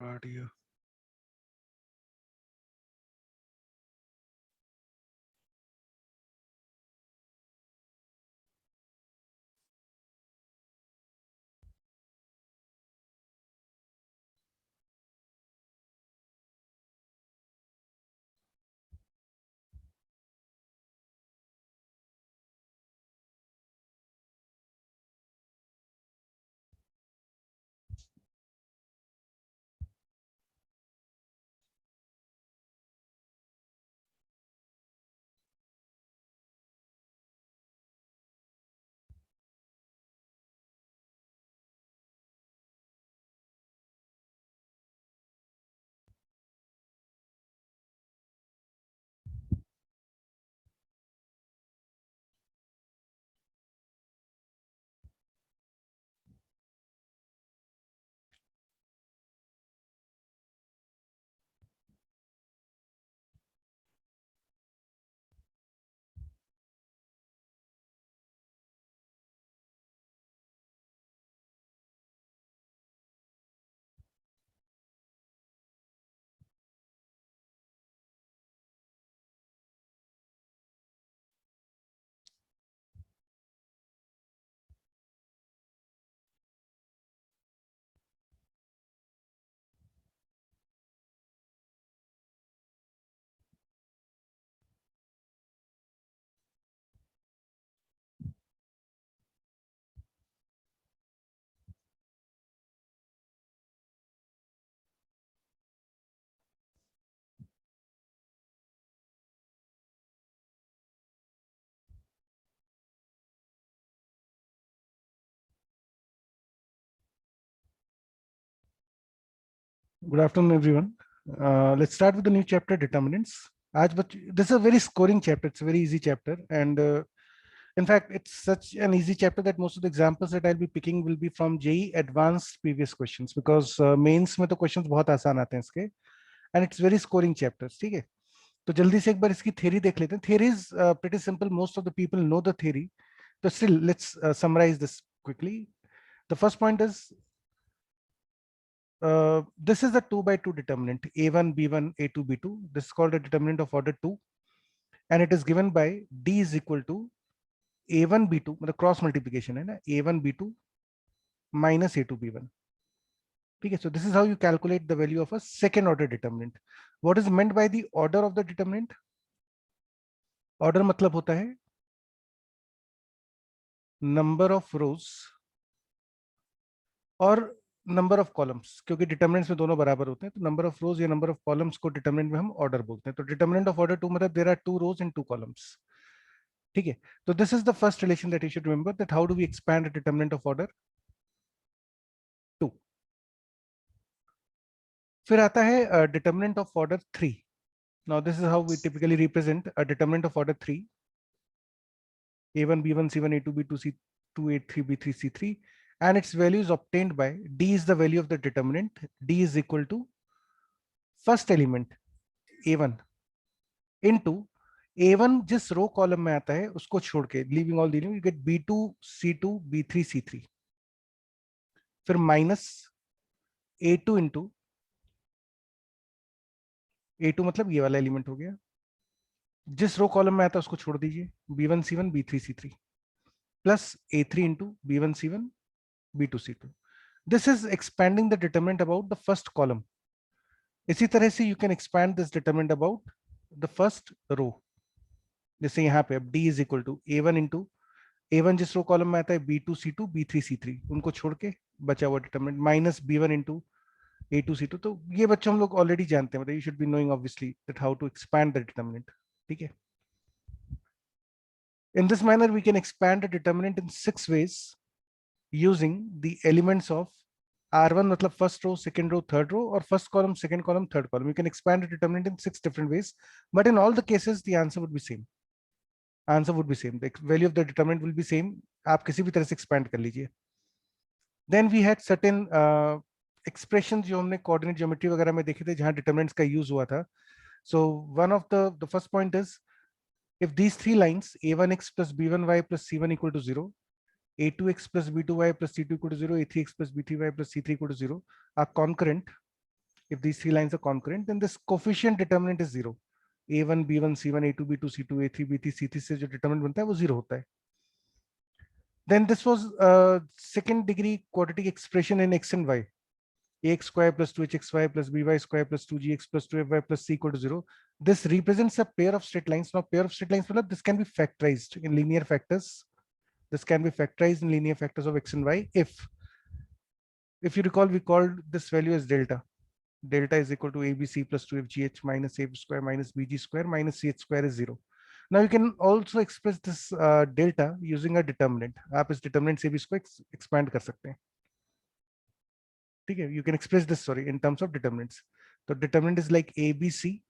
काट दिया। Good afternoon, everyone. Let's start with the new chapter, determinants. आज this is a very scoring chapter. It's a very easy chapter, and in fact, it's such an easy chapter that most of the examples that I'll be picking will be from JEE advanced previous questions because mains में तो questions बहुत आसान आते हैं इसके, and it's very scoring chapters. ठीक है? तो जल्दी से एक बार इसकी theory देख लेते हैं. Theory is pretty simple. Most of the people know the theory. But still, let's summarize this quickly. The first point is this is the 2 by 2 determinant a1 b1 a2 b2. This is called a determinant of order 2, and it is given by d is equal to a1 b2, मतलब cross multiplication है ना, a1 b2 minus a2 b1. ठीक है, so this is how you calculate the value of a second order determinant. What is meant by the order of the determinant? Order मतलब होता है number of rows और number of columns, क्योंकि determinants में दोनों बराबर होते हैं, तो नंबर ऑफ रोज या नंबर ऑफ कॉलम्स को डिटर्मिनेंट में हम ऑर्डर बोलते हैं. तो डिटर्मिनेंट ऑफ ऑर्डर 2 मतलब there are 2 rows and 2 columns. ठीक है, तो this is the first relation that you should remember, that how do we expand determinant of order 2. फिर आता है determinant of order 3. Now this is how we typically represent a determinant of order 3. a1 b1 c1 a2 b2 c2 a3 b3 c3, and its value is obtained by d is the value of the determinant. D is equal to first element a1 into a1 जिस row column में आता है उसको छोड़ के, leaving all the, you get b2 c2 b3 c3, फिर minus a2 into a2 मतलब ये वाला एलिमेंट हो गया, जिस रो कॉलम में आता है उसको छोड़ दीजिए, b1 c1 b3 c3, plus a3 into b1 c1 b2 c2. This is expanding the determinant about the first column. इसी तरह से you can expand this determinant about the first row. जैसे यहाँ पे अब d is equal to a1 into a1 जिस row column में आता है b2 c2 b3 c3, उनको छोड़ के बचा हुआ determinant minus b1 into a2 c2. तो ये बच्चों हम लोग ऑलरेडी जानते हैं, मतलब you should be knowing obviously that how to expand the determinant. ठीक है, in this manner we can expand a determinant in 6 ways using the elements of R1 मतलब first row, second row, third row, or first column, second column, third column. You can expand a determinant in 6 different ways, but in all the cases the answer would be same. Answer would be same. The value of the determinant will be same. आप किसी भी तरह से expand कर लीजिए. Then we had certain expressions जो हमने coordinate geometry वगैरह में देखे थे जहाँ determinants का use हुआ था. So one of the first point is, if these three lines a1x plus b1y plus c1 equal to 0, a2x plus b2y plus c2 equal to 0, a3x plus b3y plus c3 equal to 0 are concurrent, if these three lines are concurrent, then this coefficient determinant is zero. a1 b1 c1 a2 b2 c2 a3 b3 c3 से जो determinant बनता है वो zero होता है. Then this was second degree quadratic expression in x and y. Ax square plus 2hxy plus by square plus 2gx plus 2fy plus c equal to 0. This represents a pair of straight lines. Now pair of straight lines, this can be factorized in linear factors. This can be factorized in linear factors of x and y if you recall, we called this value as delta. Delta is equal to abc plus 2fgh minus a square minus bg square minus ch square is 0. Now you can also express this delta using a determinant. आप इस determinant से भी इसको expand कर सकते हैं. ठीक है, you can express this, sorry, in terms of determinants. So determinant is like abc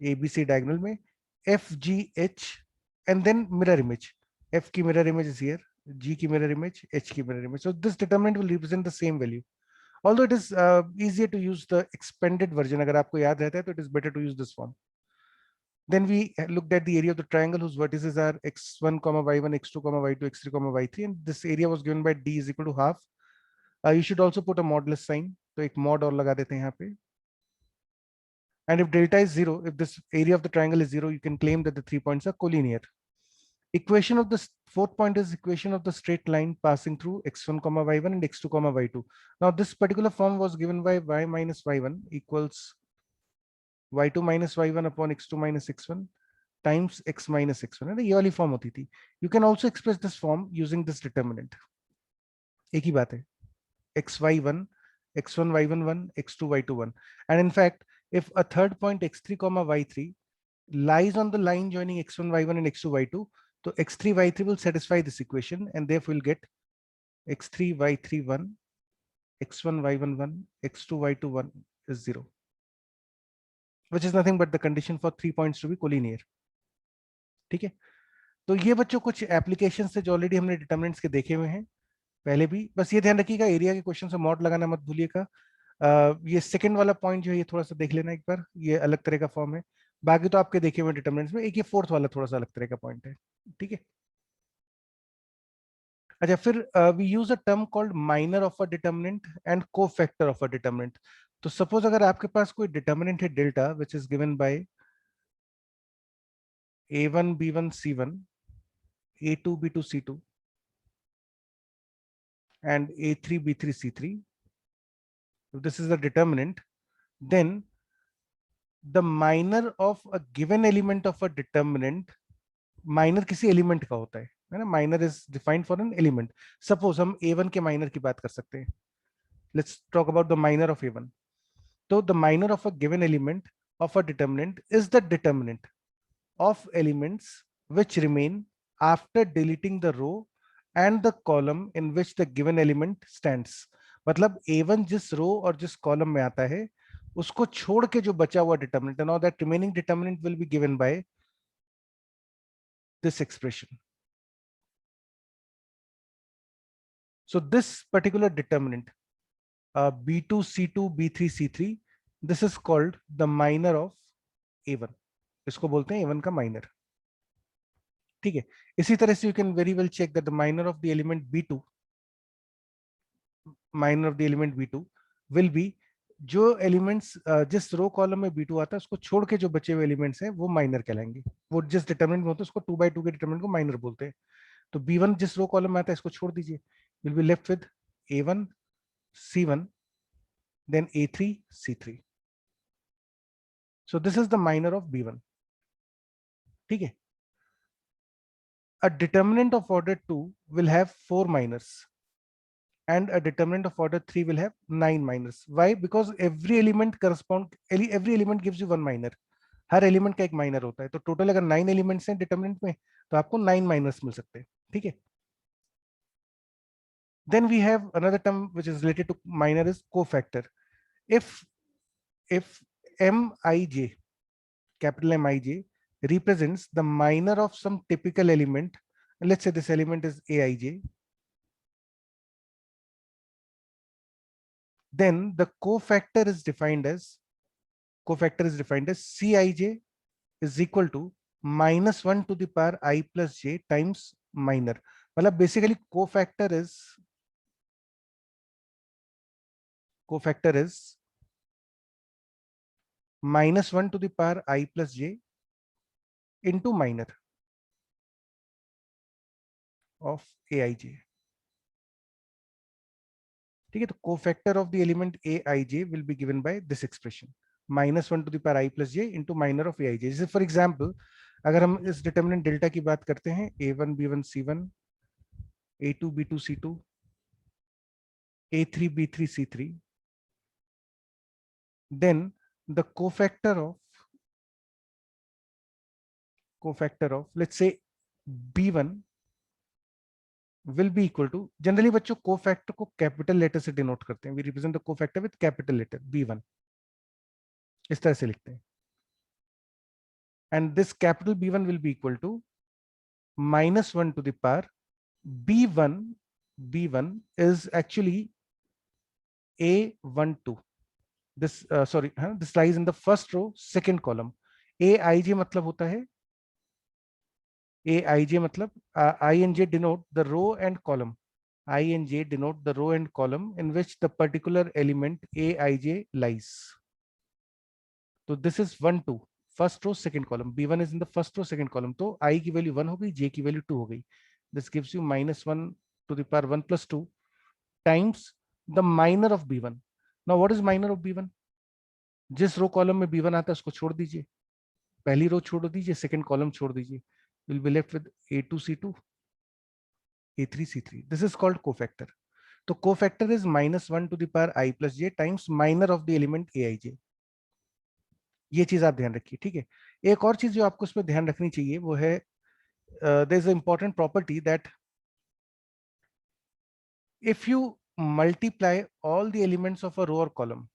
diagonal में fgh and then mirror image. F की mirror image is here, G की mirror image, H की mirror image. So this determinant will represent the same value. Although it is easier to use the expanded version, अगर आपको याद रहता है तो it is better to use this one. Then we looked at the area of the triangle whose vertices are x1, y1, x2, y2, x3, y3, and this area was given by d is equal to half. You should also put a modulus sign. तो एक mod और लगा देते हैं यहाँ पे. And if delta is 0, if this area of the triangle is 0, you can claim that the 3 points are collinear. Equation of the fourth point is equation of the straight line passing through x1, y1 and x2, y2. Now this particular form was given by y minus y1 equals y2 minus y1 upon x2 minus x1 times x minus x1. And ये वाली form होती थी. You can also express this form using this determinant. एक ही बात है. xy1, x1 y1 1, x2 y2 1. And in fact, if a third point x3, y3 lies on the line joining x1 y1 and x2 y2, so x3 y3 will satisfy this equation, and therefore we'll get x3 y3 1, x1 y1 1, x2 y2 1 is 0, which is nothing but the condition for 3 points to be collinear. ठीक है, तो ये बच्चों कुछ application से जो already हमने determinants के देखे हुए हैं पहले भी. बस ये ध्यान रखिएगा, एरिया के क्वेश्चन से मॉड लगाना मत भूलिएगा. ये सेकंड वाला पॉइंट जो है ये थोड़ा सा देख लेना एक बार, ये अलग तरह का फॉर्म है. बाकी तो आपके देखे हुए डिटर्मिनेंट्स में एक ये फोर्थ वाला थोड़ा सा अलग तरह का पॉइंट है. ठीक है, अच्छा फिर we use a term called minor of a determinant and cofactor of a determinant. तो सपोज अगर आपके पास कोई डिटर्मिनेंट है delta which is given by a1 b1 c1 a2 b2 c2 and a3 b3 c3. If this is the determinant, then the minor of a given element of a determinant, minor किसी element का होता है ना. Minor is defined for an element. Suppose हम a1 के minor की बात कर सकते हैं. Let's talk about the minor of a1. तो the minor of a given element of a determinant is the determinant of elements which remain after deleting the row and the column in which the given element stands. मतलब a1 जिस रो और जिस column में आता है उसको छोड़ के जो बचा हुआ determinant, now that remaining determinant will be given by this expression. So this particular determinant b2 c2 b3 c3, this is called the minor of a1. इसको बोलते हैं a1 का माइनर. ठीक है, इसी तरह से you can very well check that the minor of the element b2, minor of the element b2 will be जो एलिमेंट्स जिस रो कॉलम में b2 आता है उसको छोड़ के जो बचे हुए एलिमेंट्स हैं वो माइनर कहलाएंगे. वो जिस डिटरमिनेंट में होता है उसको 2 by 2 के डिटरमिनेंट को माइनर बोलते हैं. तो b1 जिस रो कॉलम में आता है इसको छोड़ दीजिए, will be left with a1 c1 then a3 c3. So this is the minor of b1. ठीक है, a determinant of order 2 will have 4 minors and a determinant of order 3 will have 9 minors. Why? Because every element gives you one minor. Her element का एक minor होता है. तो total अगर 9 elements हैं determinant में तो आपको 9 माइनर्स मिल सकते हैं. ठीक है, then we have another term which is related to minor is cofactor. If mij, capital Mij, represents the minor of some typical element, and let's say this element is aij, then the cofactor is defined as Cij is equal to -1 to the power I plus j times minor. मतलब basically cofactor is -1 to the power I plus j into minor of aij. ठीक है, तो cofactor of the element aij will be given by this expression, -1 to the power I plus j into minor of aij. जैसे for example अगर हम इस determinant delta की बात करते हैं, a1 b1 c1, a2 b2 c2, a3 b3 c3, then the cofactor of let's say b1 will be equal to, generally बच्चों cofactor को कैपिटल लेटर से डिनोट करते हैं, we represent the cofactor with capital letter b1, इस तरह से लिखते हैं, and this capital b1 will be equal to -1 to the power b1 is actually a12, this sorry this lies in the first row second column. aij मतलब होता है, aij मतलब inj denote the row and column, inj denote the row and column in which the particular element aij lies. So this is 1 2 first row second column, b1 is in the first row second column, तो I की value 1 हो गई, j की value 2 हो गई. This gives you -1 to the power 1 plus 2 times the minor of b1. Now what is minor of b1? जिस row column में b1 आता है उसको छोड़ दीजिए, पहली रो छोड़ दीजिए, सेकंड कॉलम छोड़ दीजिए, will be left with a2 c2, a3 c3. This is called cofactor. तो cofactor is -1 to the power I plus j times minor of the element aij. ये चीज आप ध्यान रखिए, ठीक है. एक और चीज जो आपको उसमें ध्यान रखनी चाहिए वो है, there is a important property that if you multiply all the elements of a row or column,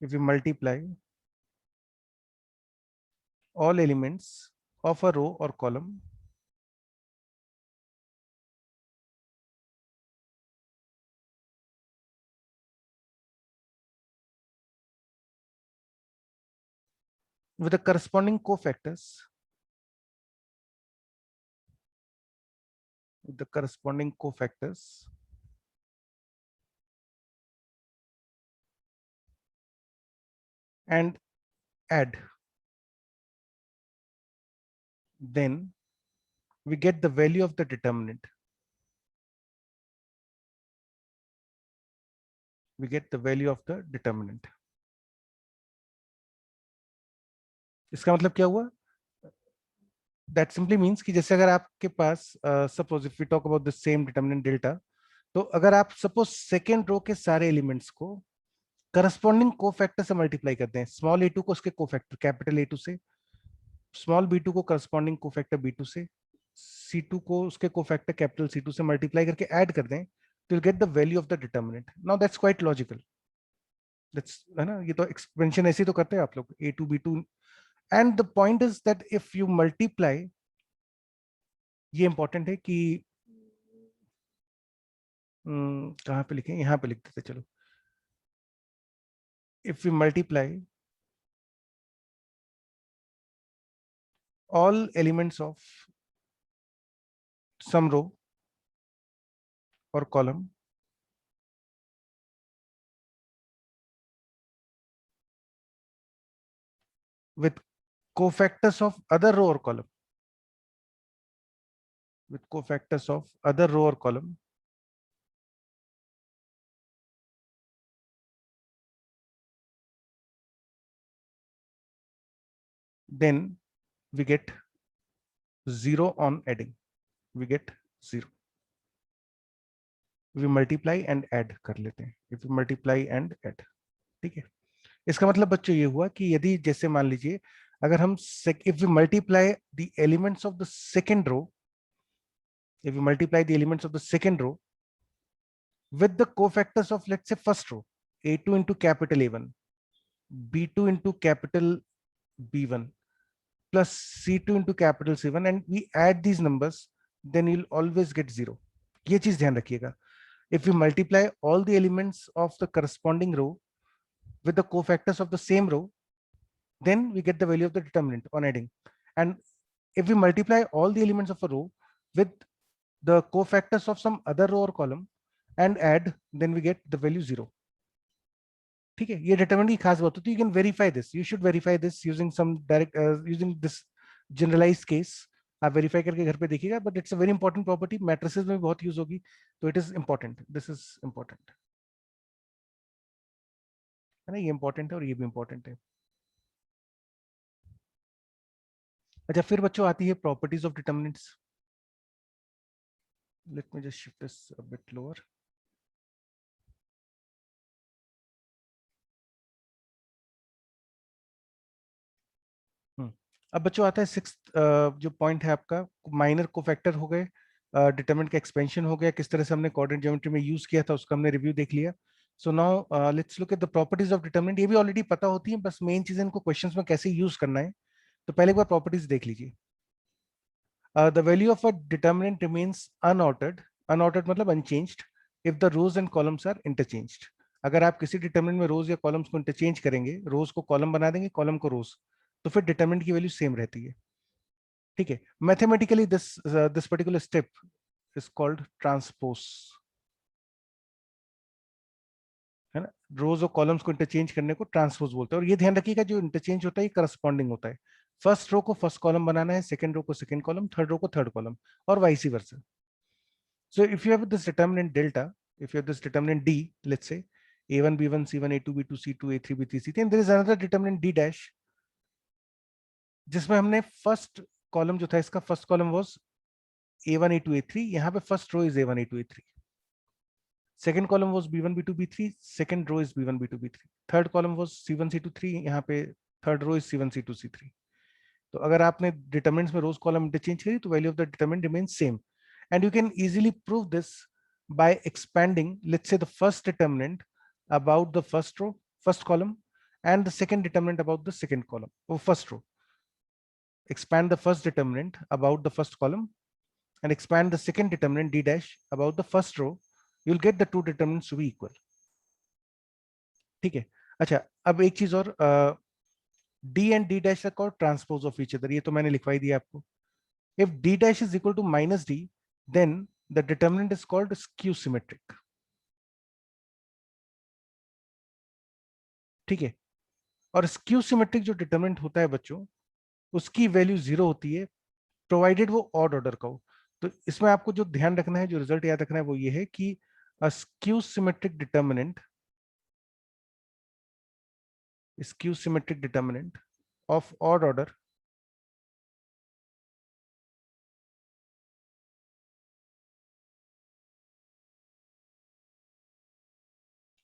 if you multiply all elements of a row or column with the corresponding cofactors, and add, then we get the value of the determinant. We get the value of the determinant. इसका मतलब क्या हुआ? That simply means कि जैसे अगर आपके पास suppose if we talk about the same determinant delta, तो अगर आप suppose सेकेंड रो के सारे एलिमेंट्स को करस्पॉन्डिंग कोफैक्टर से मल्टीप्लाई करते हैं, स्मॉल a2 को उसके कोफैक्टर कैपिटल A2 से, स्मॉल b2 को करस्पॉन्डिंग कोफैक्टर b2 से, c2 को उसके कोफैक्टर कैपिटल C2 से मल्टीप्लाई करके ऐड कर दें, तो you'll get the value of the determinant. Now that's quite logical. That's है ना, ये तो एक्सपेंशन ऐसे तो करते हैं आप लोग, a2 b2, and the point is that if you multiply, ये इंपॉर्टेंट है कि कहाँ पे लिखें, यहाँ पे लिख देते चलो. If we multiply all elements of some row or column with cofactors of other row or column, then we get 0 on adding. We get 0. We multiply and add कर लेते हैं. If we multiply and add, ठीक है. इसका मतलब बच्चों ये हुआ कि यदि जैसे मान लीजिए अगर हम if we multiply the elements of the second row, if we multiply the elements of the second row with the cofactors of let's say first row, a2 into capital A1, b2 into capital B1 plus c2 into capital C1, and we add these numbers, then you'll always get 0. ये चीज ध्यान रखिएगा. If we multiply all the elements of the corresponding row with the cofactors of the same row, then we get the value of the determinant on adding. And if we multiply all the elements of a row with the cofactors of some other row or column and add, then we get the value 0. ठीक है, ये determinant की खास बात होती है। You can verify this, you should verify this using some direct, using this generalized case. आप verify करके घर पे देखिएगा, but it's a very important property, matrices में बहुत यूज होगी, तो it is important, this is important, है ना, ये इंपॉर्टेंट है और ये भी इंपॉर्टेंट है। अच्छा, फिर बच्चों आती है properties of determinants. Late me just shift this a bit lower. अब बच्चों आता है सिक्स जो पॉइंट है आपका, माइनर कोफैक्टर हो गए, डिटरमिनेंट का एक्सपेंशन हो गया, किस तरह से हमने कोऑर्डिनेट ज्योमेट्री में यूज किया था उसका हमने रिव्यू देख लिया। So now let's look at the properties of determinant. ये भी ऑलरेडी पता होती है, बस मेन चीज इनको क्वेश्चंस में कैसे यूज करना है। तो पहले एक बार प्रॉपर्टीज देख लीजिए। The value of a determinant remains unaltered, unaltered मतलब unchanged, if the rows and columns are interchanged. अगर आप किसी डिटरमिनेंट में रोज या कॉलम्स को इंटरचेंज करेंगे, रोज को कॉलम बना देंगे, कॉलम को रोज, तो फिर डिटरमिनेंट की वैल्यू सेम रहती है। ठीक है, mathematically this particular step is called transpose, है ना। रोज और कॉलम्स को इंटरचेंज करने को ट्रांसपोज बोलते हैं। और ये ध्यान रखिएगा, जो इंटरचेंज होता है ये करस्पॉन्डिंग होता है। फर्स्ट रो को फर्स्ट कॉलम बनाना है, सेकंड रो को सेकंड कॉलम, थर्ड रो को थर्ड कॉलम, और vice versa. So if you have this determinant delta, if you have this determinant D, let's say A1, B1, C1, A2, B2, C2, A3, B3, C3, and there is another determinant D dash, जिसमें हमने first column जो था इसका first column was A1, A2, A3, यहाँ पे first row is A1, A2, A3, second column was B1, B2, B3, second row is B1, B2, B3, third column was C1, C2, 3, यहाँ पे third row is C1, C2, C3। तो अगर आपने determinants में रोज column interchange करी तो value of the determinant remains same, and you can easily prove this by expanding, let's say, the first determinant about the first row, first column, and the second determinant about the second column or first row. Expand the first determinant about the first column and expand the second determinant D dash about the first row. You'll get the two determinants to be equal. ठीक है। अच्छा, अब एक चीज और, D and D dash are called transpose of each other, ये तो मैंने लिखवाई दिया आपको। If D dash is equal to minus D, then the determinant is called skew symmetric. ठीक है, और स्क्यू सिमेट्रिक जो डिटरमिनेंट होता है बच्चों, उसकी वैल्यू जीरो होती है, प्रोवाइडेड वो ऑड ऑर्डर का हो। तो इसमें आपको जो ध्यान रखना है, जो रिजल्ट याद रखना है, वो ये है कि skew symmetric determinant, skew symmetric determinant of odd order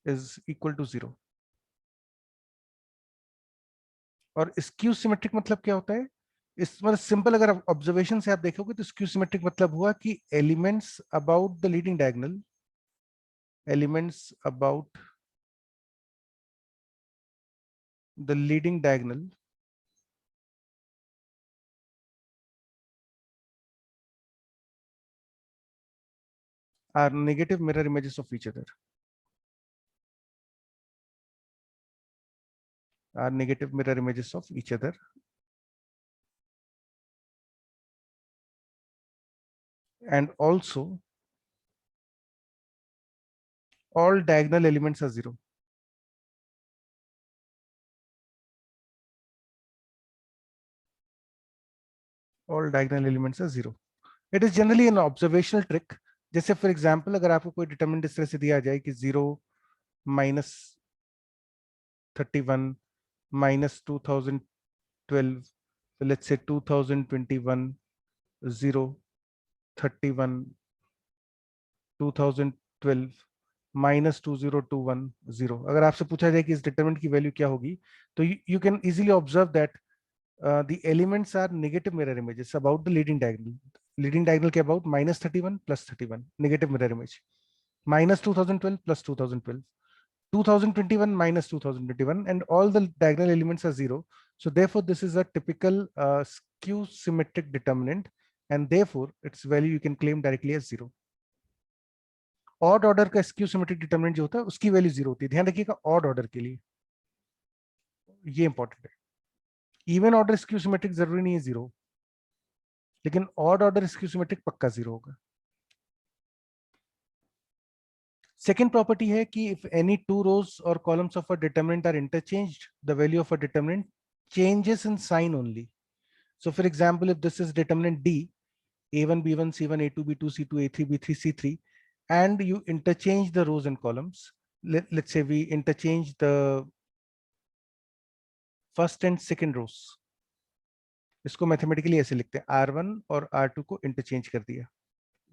is equal to zero. और स्क्यू सिमेट्रिक मतलब क्या होता है? इस मतलब सिंपल, अगर ऑब्जर्वेशन से आप देखोगे तो स्क्यू सिमेट्रिक मतलब हुआ कि elements about the leading diagonal, elements about the leading diagonal are negative mirror images of each other, are negative mirror images of each other, and also all diagonal elements are zero. All diagonal elements are zero. It is generally an observational trick. जैसे for example, अगर आपको कोई determinant इस तरह से दिया जाए कि 0 -31 -2012, so let's say 2021 0 31 2012 -2021 0, अगर आपसे पूछा जाए कि इस डिटरमिनेंट की वैल्यू क्या होगी, तो you can easily observe that the elements are negative mirror images about the leading diagonal. Leading diagonal के about -31 +31, negative mirror image. -2012 +2012, 2021 -2021, and all the diagonal elements are zero. So therefore, this is a typical skew symmetric determinant, and therefore its value you can claim directly as zero. Odd order का skew symmetric determinant जो होता है उसकी value zero होती है, ध्यान रखिएगा odd order के लिए, ये इंपॉर्टेंट है। इवन ऑर्डर स्क्यू सिमेट्रिक जरूरी नहीं है जीरो, लेकिन ऑड ऑर्डर स्क्यू सिमेट्रिक पक्का जीरो होगा। Second property है कि if any two rows or columns of a determinant are interchanged, the value of a determinant changes in sign only. So for example, if this is determinant D, A1, B1, C1, A2, B2, C2, A3, B3, C3, and you interchange the rows and columns, let's say we interchange the first and second rows, इसको mathematically ऐसे लिखते हैं, R1 और R2 को interchange कर दिया,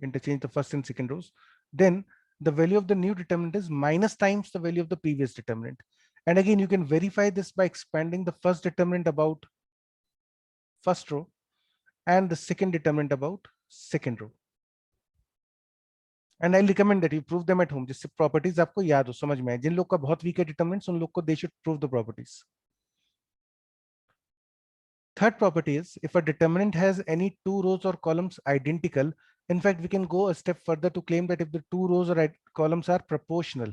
interchange the first and second rows, then the value of the new determinant is minus times the value of the previous determinant. And again, you can verify this by expanding the first determinant about first row and the second determinant about second row. And I'll recommend that you prove them at home, जिससे properties आपको याद हो, समझ में आए. जिन लोग का बहुत weak है determinants, उन लोग को they should prove the properties. Third property is if a determinant has any two rows or columns identical, in fact, we can go a step further to claim that if the two rows or columns are proportional,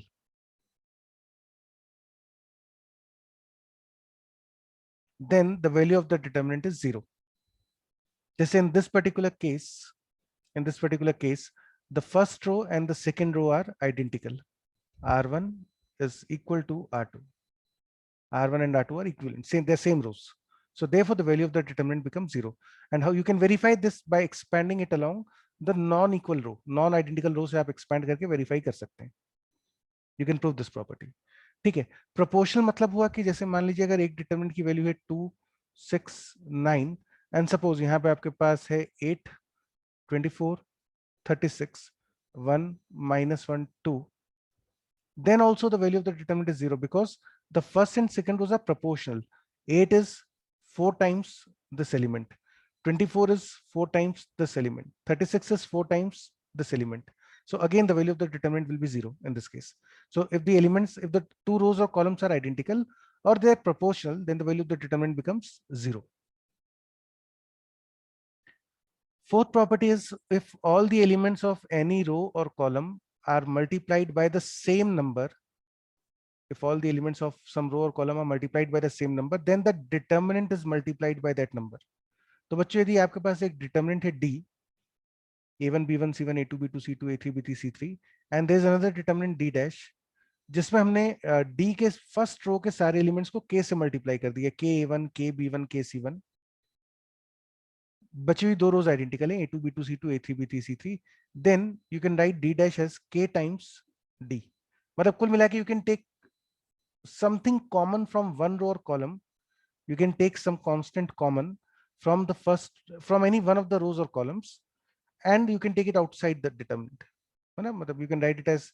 then the value of the determinant is 0. This in this particular case, the first row and the second row are identical. R1 is equal to R2. R1 and R2 are equivalent, they're same rows. So therefore the value of the determinant becomes 0. And how you can verify this by expanding it along the non-equal row, non-identical rows से आप expand करके verify कर सकते हैं. You can prove this property. ठीक है. Proportional मतलब हुआ कि जैसे मान लीजिए अगर एक determinant की value है 2, 6, 9 and suppose यहाँ पे आपके पास है 8, 24, 36, 1, -1, 2, then also the value of the determinant is 0 because the first and second rows are proportional. 8 is 4 times this element, 24 is 4 times this element, 36 is 4 times this element. So again, the value of the determinant will be 0 in this case. So if the two rows or columns are identical or they are proportional, then the value of the determinant becomes 0. Fourth property is if all the elements of any row or column are multiplied by the same number, if all the elements of some row or column are multiplied by the same number, then the determinant is multiplied by that number. तो बच्चों यदि आपके पास एक determinant है D, A1, B1, C1, A2, B2, C2, A3, B3, C3, and there is another determinant D dash, जिसमें हमने D के first row के सारे एलिमेंट्स को K से मल्टीप्लाई कर दिया, K A1, K B1, K C1. बची हुई दो रोज आइडेंटिकल है, A2, B2, C2, A3, B3, C3. Then you can write D dash as K times D. मतलब कुल मिला के you can take something common from one row or column. You can take some constant common from any one of the rows or columns, and you can take it outside the determinant. You can write it as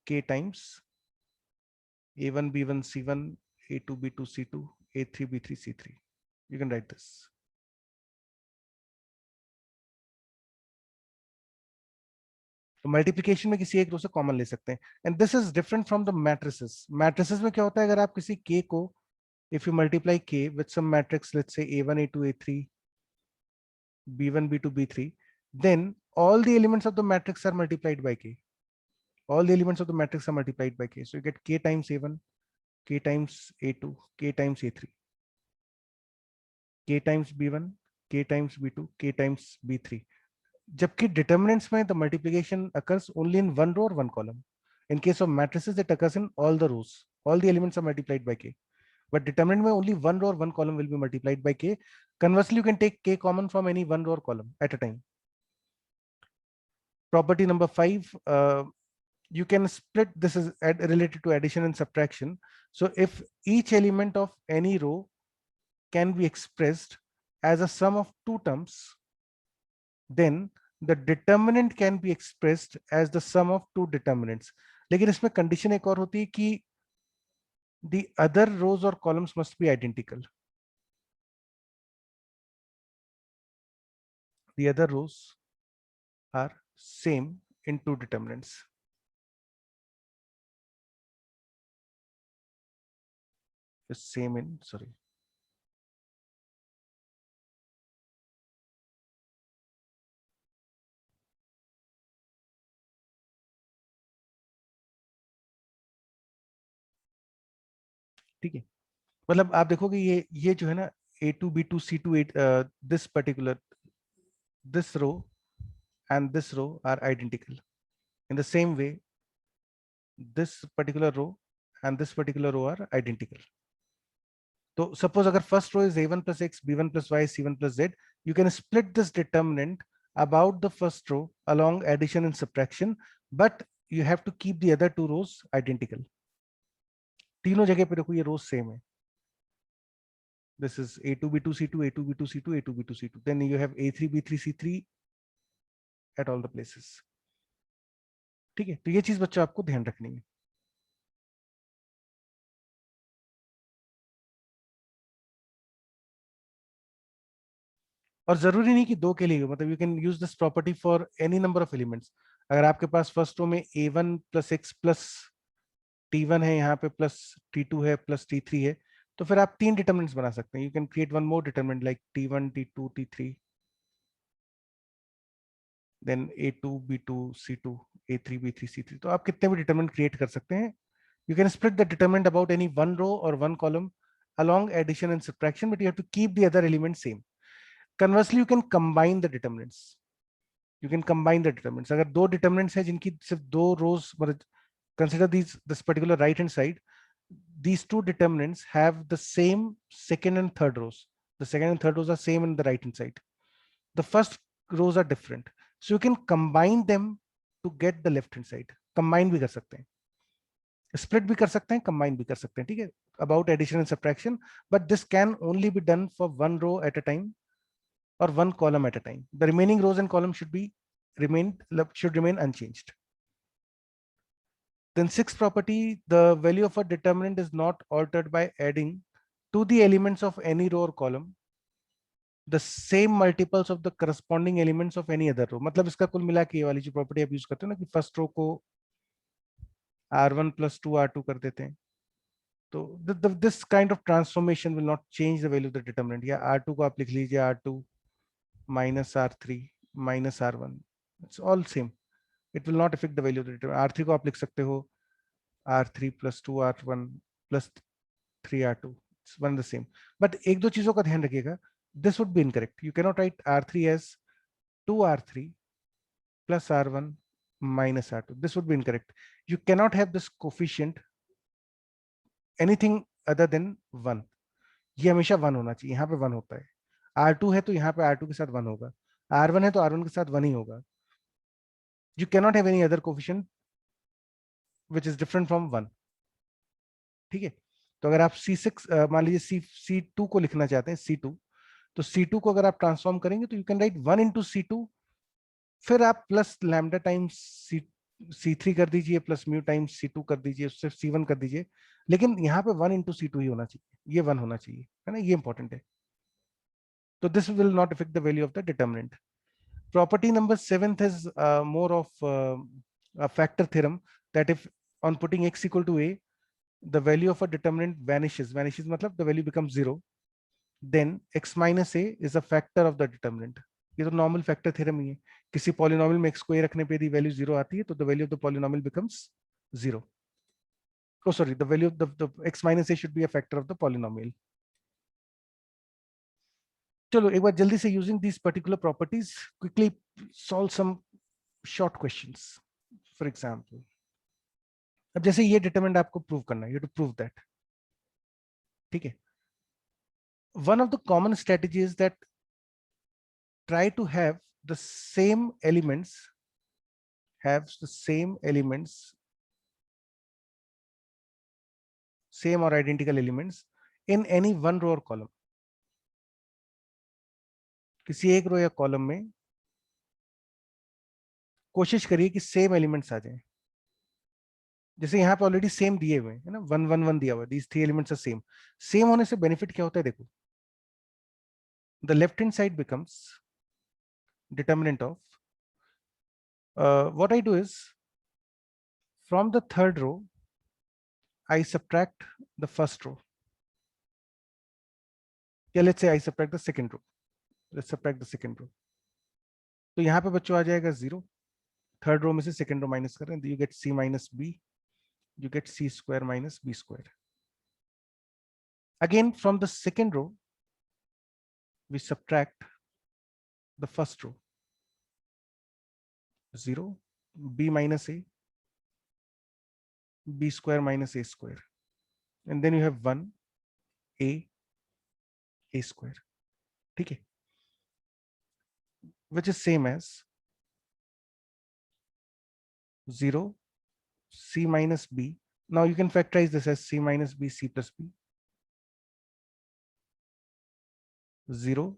K times A1, B1, C1, A2, B2, C2, A3, B3, C3. You can write this. तो multiplication में किसी एक रो से common ले सकते हैं. And this is different from the matrices. Matrices में क्या होता है, अगर आप किसी k को if you multiply k with some matrix, let's say A1, A2, A3, B1, B2, B3, then all the elements of the matrix are multiplied by k. All the elements of the matrix are multiplied by k. So you get k times A1, k times A2, k times A3, k times B1, k times B2, k times B3. जबकि determinants में the multiplication occurs only in one row or one column. In case of matrices, it occurs in all the rows. All the elements are multiplied by k. But determinant में only one row or one column will be multiplied by k. Conversely, you can take k common from any one row or column at a time. Property number 5, you can split. This is related to addition and subtraction. So if each element of any row can be expressed as a sum of two terms, then the determinant can be expressed as the sum of two determinants. लेकिन इसमें condition एक और होती है कि the other rows or columns must be identical. The other rows are same in two determinants. Is same in, sorry. ठीक है, मतलब आप देखोगे ये जो है ना A2, B2, C2, this particular, this row and this row are identical. In the same way, this particular row and this particular row are identical. So suppose agar first row is a1 plus x, b1 plus y, c1 plus z, you can split this determinant about the first row along addition and subtraction, but you have to keep the other two rows identical. तीनों जगह पे देखो ये rows same है. This is a2 b2 c2 a2 b2 c2 a2 b2 c2. Then you have a3 b3 c3 at all the places. ठीक है, तो ये चीज बच्चों आपको ध्यान रखनी है. और जरूरी नहीं कि दो के लिए, मतलब you can use this property for any number of elements. अगर आपके पास फर्स्ट रो में a1 plus x plus t1 है, यहाँ पे प्लस t2 है प्लस t3 है, तो फिर आप तीन डिटरमिनेंट्स बना सकते हैं. You can create one more determinant like t1 t2 t3, then a2 b2 c2 a3 b3 c3. तो आप कितने भी डिटरमिनेंट क्रिएट कर सकते हैं. You can split the determinant about any one row or one column along addition and subtraction, but you have to keep the other elements same. Conversely, you can combine the determinants. You can combine the determinants. अगर दो determinants हैं जिनकी सिर्फ दो rows, मतलब consider this particular right hand side, these two determinants have the same second and third rows. The second and third rows are same in the right hand side. The first rows are different, so you can combine them to get the left hand side. Combine भी कर सकते हैं, split भी कर सकते हैं, combine भी कर सकते हैं. ठीक है, about addition and subtraction, but this can only be done for one row at a time और one column at a time. The remaining rows and column should remain unchanged. Then sixth property, the value of a determinant is not altered by adding to the elements of any row or column the same multiples of the corresponding elements of any other row. मतलब इसका कुल मिला के ये वाली जो property आप use करते हो ना, कि फर्स्ट रो को r1 plus 2 r2 कर देते हैं, तो this kind of transformation will not change the value of the determinant. या r2 को आप लिख लीजिए r2 minus r3 minus r1, it's all same. It will not affect the value of the determinant. r3 को आप लिख सकते हो r3 plus 2 r1 plus 3 r2, it's one the same. But एक दो चीजों का ध्यान रखिएगा, this would be incorrect. You cannot write r3 as 2r3 plus r1 minus r2. This would be incorrect. You cannot have this coefficient anything other than 1. ये हमेशा 1 होना चाहिए. यहाँ पे 1 होता है. r2 है तो यहाँ पे r2 के साथ 1 होगा. r1 है तो r1 के साथ 1 ही होगा. You cannot have any other coefficient which is different from 1. ठीक है, तो अगर आप c6 मान लीजिए c2 को लिखना चाहते हैं, c2, तो c2 को अगर आप ट्रांसफॉर्म करेंगे तो you can right 1 into c2, फिर आप प्लस लैम्डा टाइम्स c3 कर दीजिए प्लस म्यू टाइम्स c2 कर दीजिए, उससे c1 कर दीजिए, लेकिन यहाँ पे 1 into c2 ही होना चाहिए. ये 1 होना चाहिए, है ना, ये इंपॉर्टेंट है. So this will not affect the value of the determinant. Property number 7th is more of a factor theorem, that if on putting x equal to a, the value of a determinant vanishes. Vanishes matlab the value becomes 0. Then x minus a is a factor of the determinant. ये तो normal factor theorem ही है. किसी polynomial में x को a रखने पे यदि value 0 आती है तो the value of the polynomial becomes 0. Oh sorry, the value of the x minus a should be a factor of the polynomial. चलो एक बार जल्दी से using these particular properties quickly solve some short questions. For example, अब जैसे ये determinant आपको prove करना है, यू टू प्रूव दैट. ठीक है, one of the common strategy is that try to have the same elements same और identical elements in any one row और कॉलम. किसी एक रो या कॉलम में कोशिश करिए कि सेम एलिमेंट्स आ जाएं. जैसे यहाँ पे ऑलरेडी सेम दिए हुए हैं, है ना, 1 1 1 दिया हुआ है. These three elements are same. Same होने से बेनिफिट क्या होता है, देखो, the left hand side becomes determinant of what I do is from the third row I subtract the first row. Yeah, let's say I subtract the second row. Let's subtract the second row. तो यहाँ पे बच्चों आ जाएगा 0. Third row में से second rho minus करें, you get c minus b, you get c square minus b square. Again from the second row we subtract the first row. 0, b minus a, b square minus a square, and then you have 1 a square. ठीक है, which is same as 0 c minus b. Now you can factorize this as c minus b c plus b, 0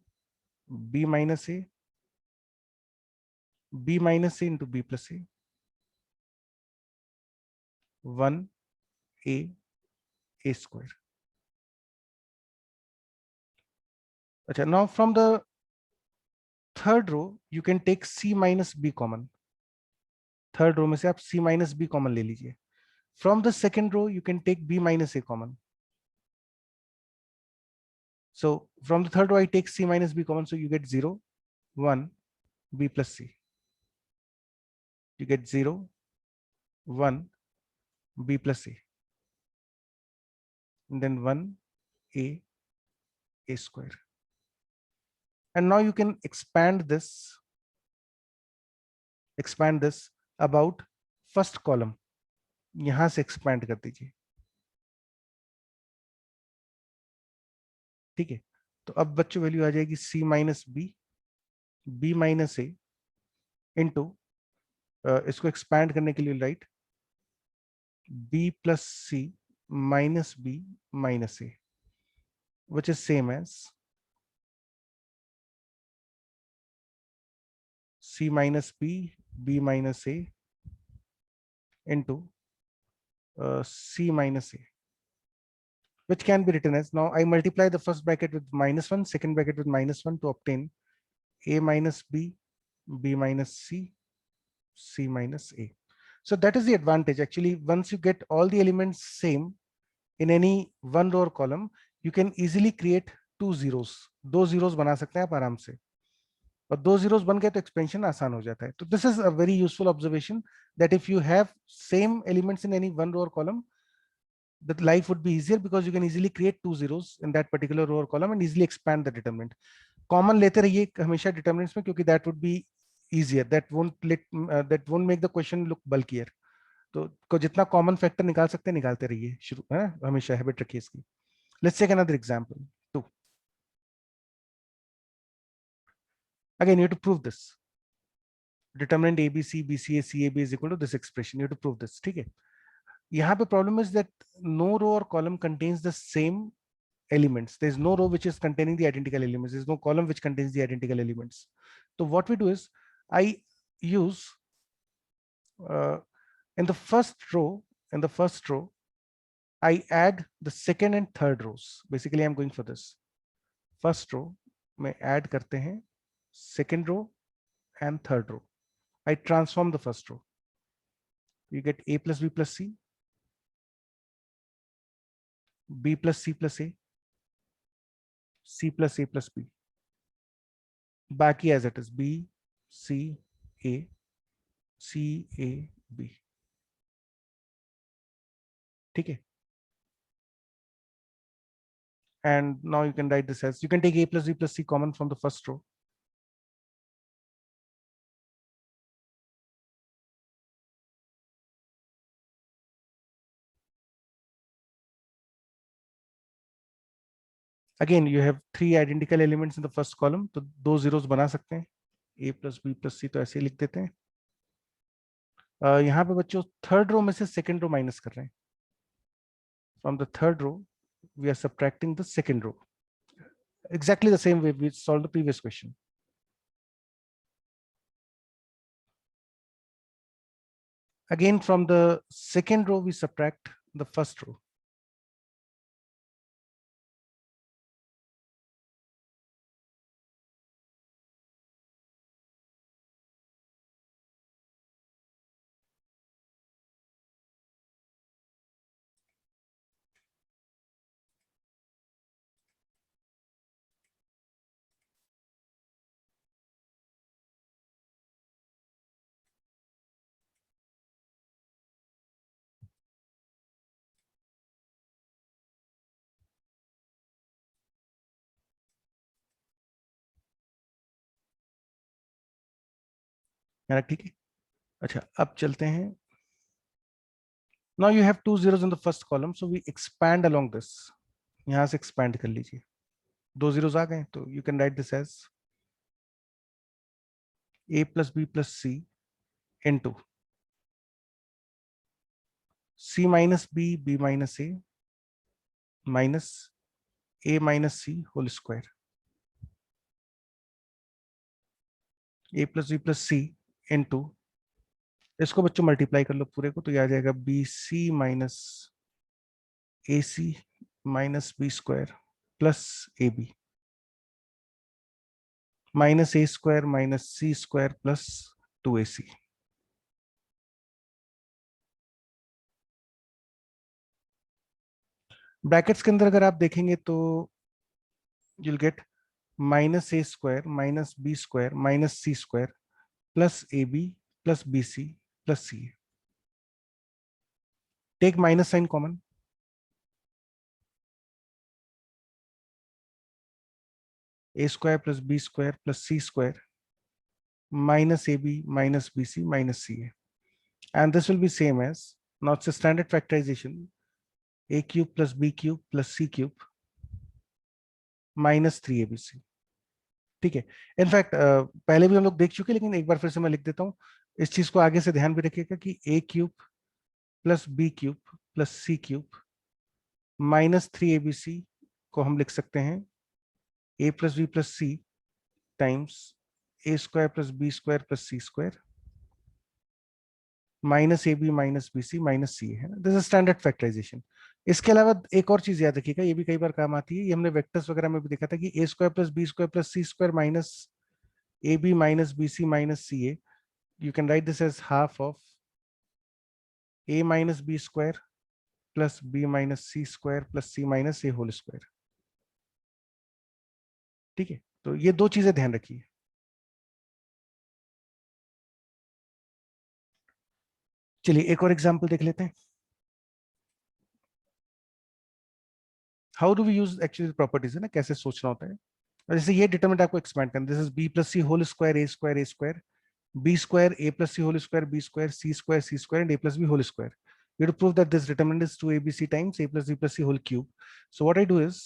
b minus a, b minus a into b plus a, 1 a square. अच्छा, now from the third row you can take c minus b common. Third row में से आप c minus b common ले लीजिए. From the second row you can take b minus a common. So from the third row I take c minus b common, so you get 0 1 b plus c. You get 0 1 b plus a, and then 1 a square. And now you can expand this about first column. यहां से expand कर दीजिए. ठीक है, तो अब बच्चों value आ जाएगी c minus B, b minus A into, इसको एक्सपैंड करने के लिए right, b plus C minus B minus A, which is same as c minus b minus a into c minus a, which can be written as, now I multiply the first bracket with -1, second bracket with -1 to obtain a minus b minus c minus a. So that is the advantage. Actually, once you get all the elements same in any one row or column, you can easily create two zeros. दो zeros बना सकते हैं आप आराम से, और दो zeros बन गए तो expansion आसान हो जाता है. तो this is a very useful observation, that if you have same elements in any one row or column, the life would be easier because you can easily create two zeros in that particular row or column and easily expand the determinant. Common लेते रहिए हमेशा determinants में, क्योंकि that would be easier. That won't make the question look bulkier. तो को जितना common factor निकाल सकते हैं निकालते रहिए, शुरू है, हमेशा हैबिट रखिए इसकी. Let's take another example 2. Again you have to prove this. Determinant ABC BCA CAB is equal to this expression. You have to prove this. ठीक है, यहाँ पे प्रॉब्लम इज दैट नो रो और column contains the same elements. There is no row which is containing the identical elements. There is no column which contains the identical elements. So what we do is, I use in the first row I add the second and third rows. Basically I'm going for this. First row में add करते हैं second row and third row. I transform the first row. You get a plus b plus c, b plus c plus a, c plus a plus b. बाकी as it is, b c a c a b. ठीक है, and now you can write this as, you can take a plus b plus c common from the first row. Again you have three identical elements in the first column, तो दो zeros बना सकते हैं. a plus b plus c तो ऐसे ही लिख देते हैं. यहाँ पे बच्चों थर्ड रो में से सेकंड रो माइनस कर रहे हैं. From the third row we are subtracting the second row, exactly the same way we solved the previous question. Again from the second row we subtract the first row. ठीक है, अच्छा अब चलते हैं Now you have two zeros in the first column, so we expand along this. यहां से expand कर लीजिए, दो zeros आ गए, तो you can write this as a plus b plus c into c minus b, b minus a minus a minus c whole square. a plus b plus c into, इसको बच्चों multiply कर लो पूरे को, तो ये आ जाएगा b C minus a c minus B square plus a B minus a square minus C square plus 2ac. Brackets के अंदर अगर आप देखेंगे तो you'll get minus a square minus B square minus C square plus a b plus b c plus c. Take minus sign common, a square plus B square plus C square minus ab minus bc minus ca, and this will be same as, now it's a standard factorization, a cube plus b cube plus c cube minus 3abc. ठीक है. In fact पहले भी हम लोग देख चुके, लेकिन एक बार फिर से मैं लिख देता हूँ. इस चीज को आगे से ध्यान भी रखिएगा कि a cube plus B cube plus C cube minus 3abc को हम लिख सकते हैं a plus B plus C times a square plus B square plus C square minus A B minus B C minus C है. This is standard factorisation. इसके अलावा एक और चीज याद रखिएगा, ये भी कई बार काम आती है, ये हमने वेक्टर्स वगैरह में भी देखा था कि A square plus B square plus C square minus A B minus B C minus C A. You can write this as half of A minus B square plus B minus C square plus C minus A whole square. ठीक है, तो ये दो चीजें ध्यान रखिए. चलिए एक और एग्जाम्पल देख लेते हैं. How do we use actually properties है ना, कैसे सोचना होता है. जैसे ये डिटरमिनेंट आपको एक्सपेंड करना, this is b plus c whole square a square a square b square a plus c whole square b square c square and a plus b whole square. You have to prove that this determinant is 2abc times a plus b plus c whole cube. So what I do is,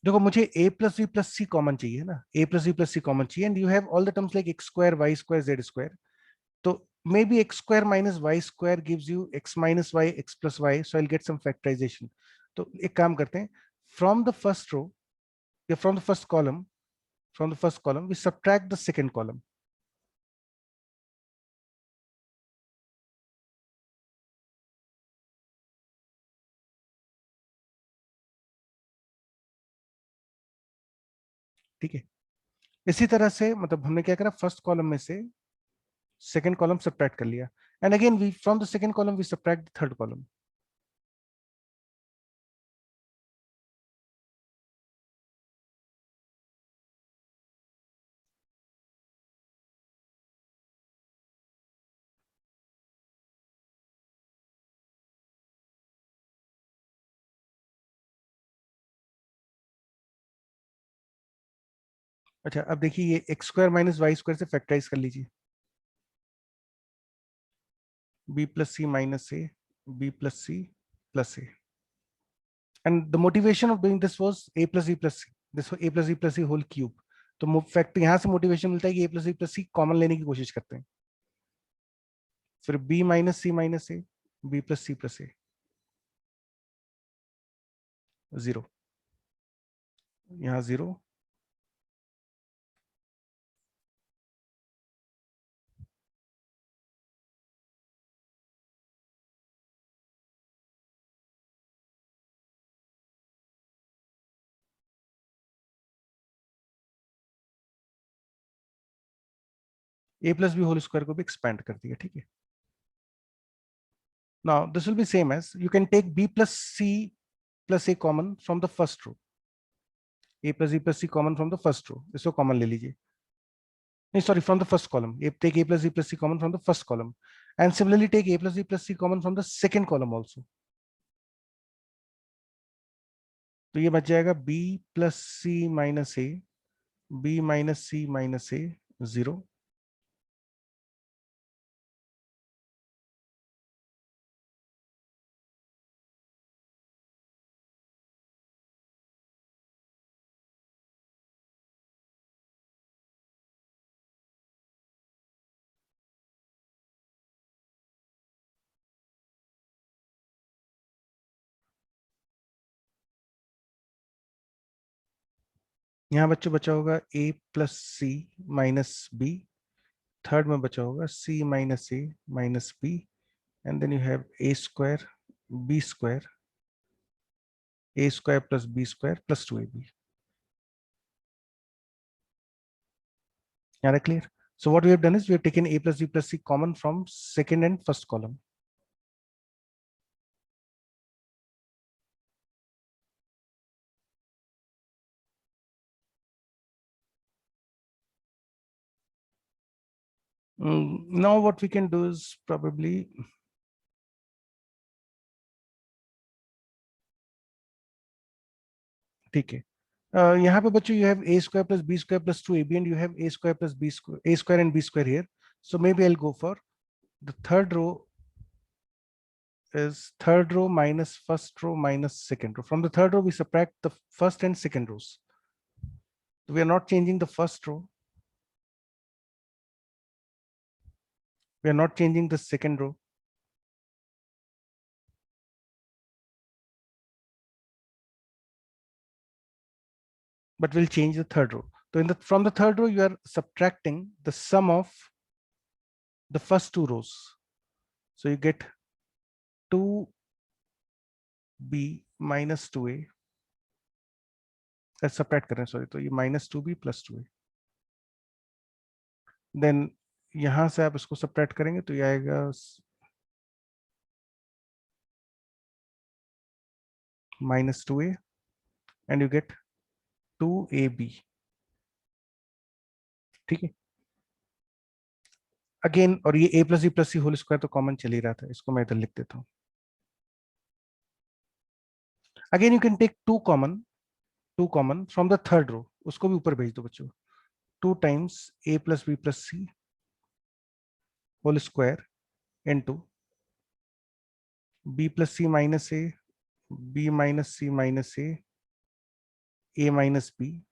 देखो मुझे a plus b plus c common चाहिए ना, a plus b plus c common चाहिए, and you have all the terms like x square y square z square. तो maybe x square minus y square gives you x minus y x plus y, so I'll get some factorization. तो एक काम करते हैं, from the first row या from the first column we subtract the second column. ठीक है, इसी तरह से मतलब हमने क्या करा, फर्स्ट कॉलम में से सेकंड कॉलम सब्ट्रैक्ट कर लिया, and again we from the second column we subtract the third column. अच्छा अब देखिए, ये x square minus y square से फैक्टराइज कर लीजिए, b plus C minus A b plus c plus a, and the motivation of doing this was a plus B plus c, this a plus B plus c whole cube. तो fact यहाँ से motivation मिलता है कि a plus B plus c common लेने की कोशिश करते हैं. फिर b minus C minus A b plus c plus a, zero, यहाँ zero, a plus b whole square को भी एक्सपैंड कर दिया. ठीक है, now this will be same as, you can take b plus c plus a common from the first row, a plus b plus c common from the first row, इसको common ले लीजिए, नहीं sorry from the first column, take a plus b plus c common from the first column, and similarly take a plus b plus c common from the second column also. तो ये बच जाएगा b plus c minus a b minus c minus a, zero, यहाँ बच्चों बचा होगा a plus C minus b, third में बचा होगा c minus a minus b, and then you have a square b square, a square plus b square plus 2ab. Are clear? So what we have done is we have taken a plus b plus c common from second and first column. Now what we can do is probably ठीक है. यहाँ पे बच्चों you have a square plus b square plus 2ab and you have a square plus b square, a square and b square here. So maybe I'll go for the third row is third row minus first row minus second row. From the third row we subtract the first and second rows. We are not changing the first row. We are not changing the second row. But we'll change the third row. So from the third row, you are subtracting the sum of the first two rows. So you get 2b minus 2a. Let's subtract करें, sorry. तो ये minus 2b plus 2a. Then यहाँ से आप इसको subtract करेंगे तो ये आएगा minus 2a and you get 2ab. ठीक है. अगेन और ये a plus b plus c whole square तो कॉमन चल ही रहा था, इसको मैं इधर लिख देता हूँ. Again you can take two common from the third row, उसको भी ऊपर भेज दो बच्चों. 2 times a plus b plus c whole square into b plus c minus a, b minus c minus a minus b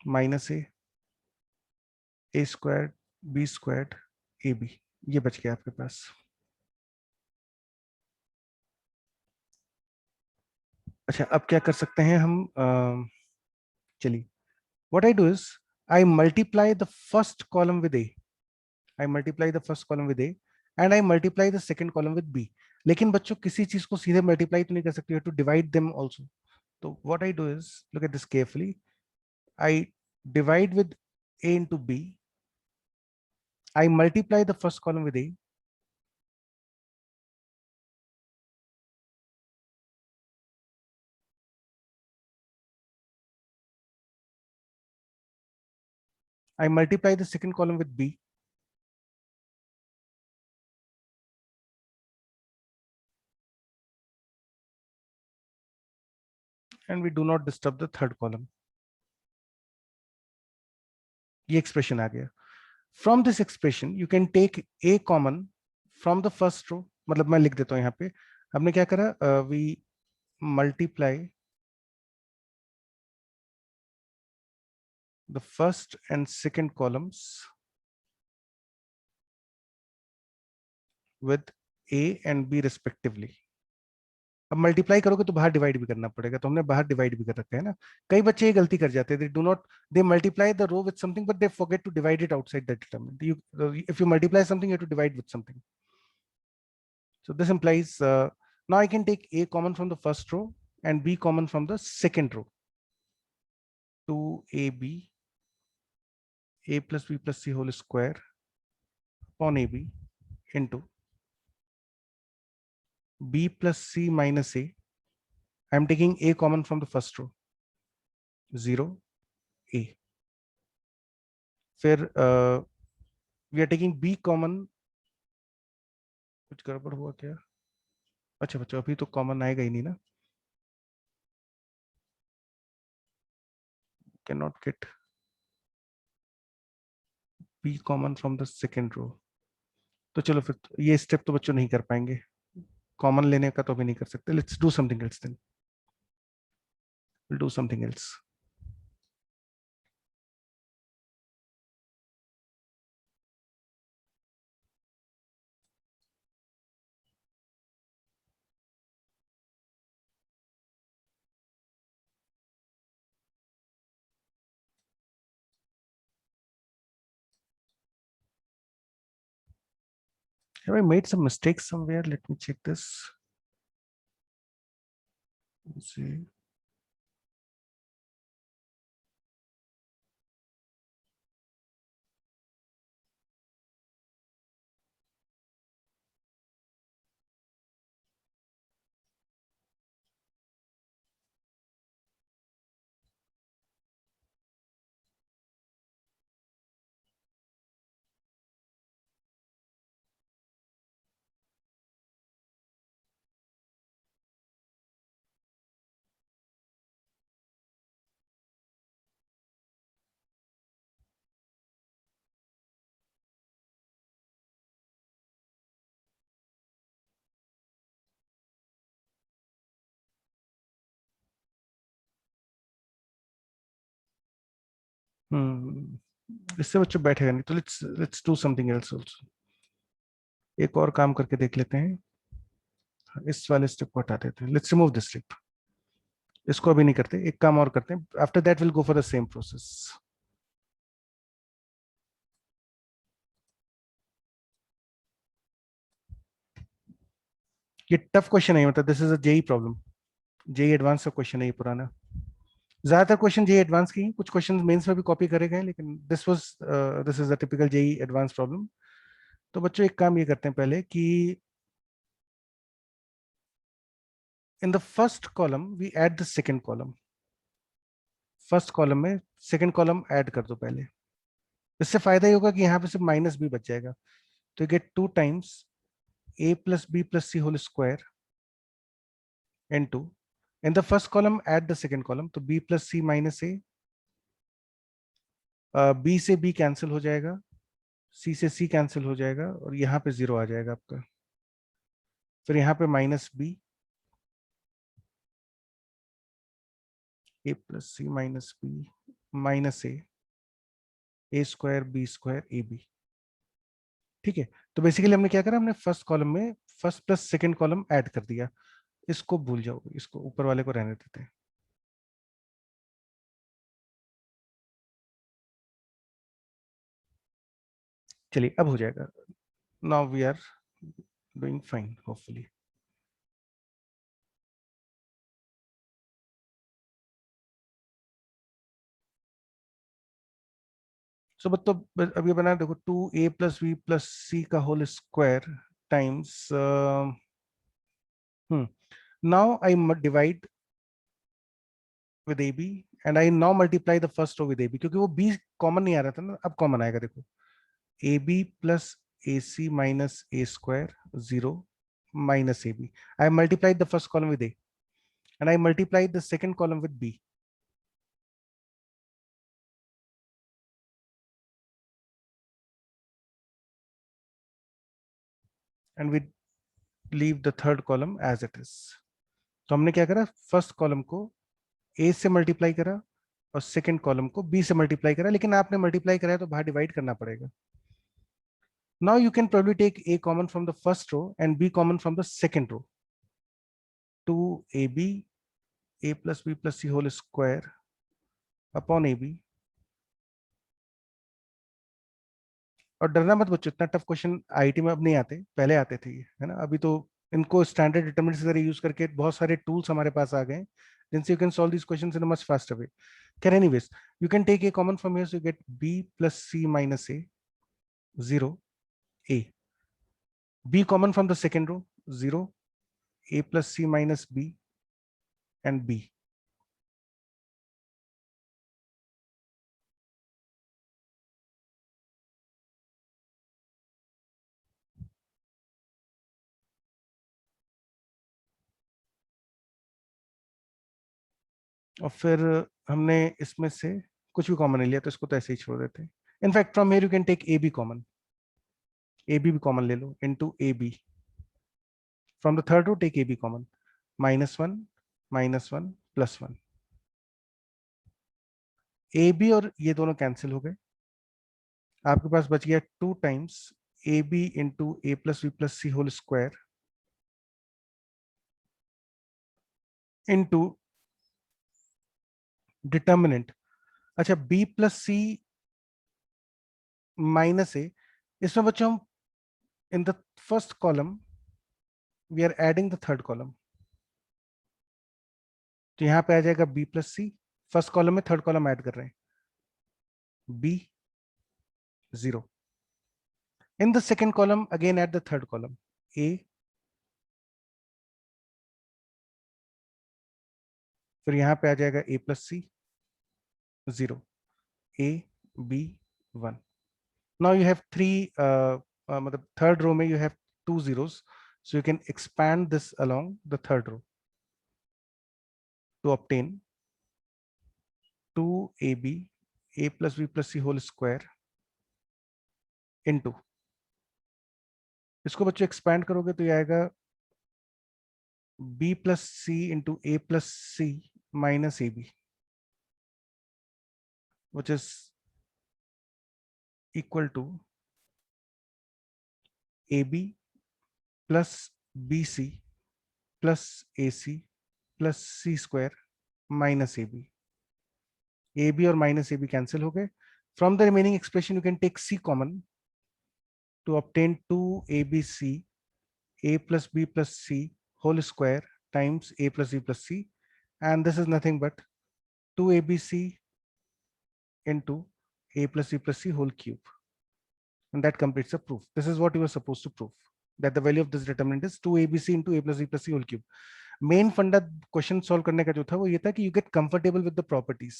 minus a squared b squared ab. ये बच गया आपके पास. अच्छा, अब क्या कर सकते हैं हम? चलिए, what I do is I multiply the first column with a. I multiply the first column with a and I multiply the second column with b. लेकिन बच्चों किसी चीज को सीधे मल्टीप्लाई तो नहीं कर सकते, you have to divide them also. So what I do is, look at this carefully. I divide with a into b. I multiply the first column with a. I multiply the second column with b. And we do not disturb the third column. ये expression आ गया. From this expression, you can take a common from the first row. मतलब मैं लिख देता हूँ यहाँ पे. हमने क्या करा? We multiply the first and second columns with a and b respectively. अब मल्टीप्लाई करोगे तो बाहर डिवाइड भी करना पड़ेगा, तो हमने बाहर डिवाइड भी कर रखा है ना. कई बच्चे ये गलती कर जाते हैं, they do not, they multiply the row with something but they forget to divide it outside that determinant. You, if you multiply something, you have to divide with something. So this implies now I can take a common from the first row and b common from the second row. 2ab a plus b plus c whole square upon ab into b plus c minus a. I am taking a common from the first row. 0 a. फिर we are taking b common. कुछ गड़बड़ हुआ क्या? अच्छा बच्चों, अभी तो common आएगा ही नहीं ना. Cannot get b common from the second row. तो चलो फिर ये स्टेप तो बच्चों नहीं कर पाएंगे. कॉमन लेने का तो अभी नहीं कर सकते. Let's do something else then. We'll do something else. Have I made some mistakes somewhere? Let me check this. Let's see. इससे बच्चों बैठेगा नहीं, तो let's do something else also. एक और काम करके देख लेते हैं। इस वाले स्टेप को हटा देते हैं। Let's remove this step. इसको अभी नहीं करते, एक काम और करते हैं, after that will go for the same process. ये टफ क्वेश्चन है, मतलब this is a JEE problem. JEE advance का क्वेश्चन है ये पुराना। ज्यादातर क्वेश्चन जेई एडवांस की हैं, कुछ क्वेश्चन मेंस में भी कॉपी करे गए, लेकिन this is a typical JEE advance problem. तो बच्चों एक काम ये करते हैं पहले कि in the first column we add the second column. First column में सेकंड कॉलम ऐड कर दो पहले। इससे फायदा ये होगा कि यहाँ पे सिर्फ माइनस बी बच जाएगा। तो get 2 times a plus b plus c whole square into, in the first column add the second column, तो b plus c minus a, b से b कैंसिल हो जाएगा, c से c कैंसिल हो जाएगा, और यहाँ पे 0 आ जाएगा आपका। फिर यहाँ पे minus b, a plus c minus b minus a square b square A b. ठीक है, तो बेसिकली हमने क्या करा, हमने फर्स्ट कॉलम में first plus second column add कर दिया। इसको भूल जाओ, इसको ऊपर वाले को रहने देते हैं। चलिए अब हो जाएगा। Now we are doing fine hopefully. So मतलब अब ये बना देखो, 2a+b+c का whole square times, now I divide with ab and I now multiply the first row with ab, क्योंकि वो b कॉमन नहीं आ रहा था ना, अब कॉमन आएगा। देखो ab plus ac minus a square 0 minus ab, I multiplied the first column with a and I multiplied the second column with b. And we leave the third column as it is. तो हमने क्या करा, first column को a से multiply करा और second column को b से मल्टीप्लाई करा, लेकिन आपने मल्टीप्लाई कराया तो बाहर डिवाइड करना पड़ेगा। Now you can probably take a common from the first row and b common from the second row. 2ab a plus b plus c whole square upon ab। और डरना मत बच्चों, इतना टफ क्वेश्चन आईटी में अब नहीं आते, पहले आते थे ये, है ना। अभी तो इनको स्टैंडर्ड डिटरमिनेंट्स वगैरह यूज करके बहुत सारे टूल्स हमारे पास आ गए जिनसे you can solve this questions in a much faster way. Can anyways you can take a common from here, so you get b plus c minus a 0 a, b common from the second row 0 a plus c minus b and b। और फिर हमने इसमें से कुछ भी common नहीं लिया, तो इसको तो ऐसे ही छोड़ देते हैं। In fact from here you can take A B common, A B भी कॉमन ले लो into A B. From the third row take A B common, -1 +1। A B और ये दोनों कैंसिल हो गए, आपके पास बच गया 2 times a b into a plus B plus c whole square into determinant. अच्छा, b plus C minus a, इसमें बच्चों हम in the first column we are adding the third column. तो यहां पे आ जाएगा b plus c, first column में third column add कर रहे हैं, b 0. In the second column again add the third column, a, फिर यहां पे आ जाएगा a plus c 0, a b 1. Now you have three मतलब third row में you have 2 zeros, so you can expand this along the third row to obtain 2ab a plus b plus c whole square into, इसको बच्चों expand करोगे तो ये आएगा b plus c into a plus c minus ab, which is equal to ab plus bc plus ac plus c square minus ab. ab और minus ab cancel हो गए. From the remaining expression you can take c common to obtain 2abc a plus b plus c whole square times a plus b plus c, and this is nothing but 2abc into a plus b plus c whole cube, and that completes the proof. This is what you were supposed to prove, that the value of this determinant is 2abc into a plus b plus c whole cube. Main फंडा question solve करने का जो था वो ये था कि you get comfortable with the properties.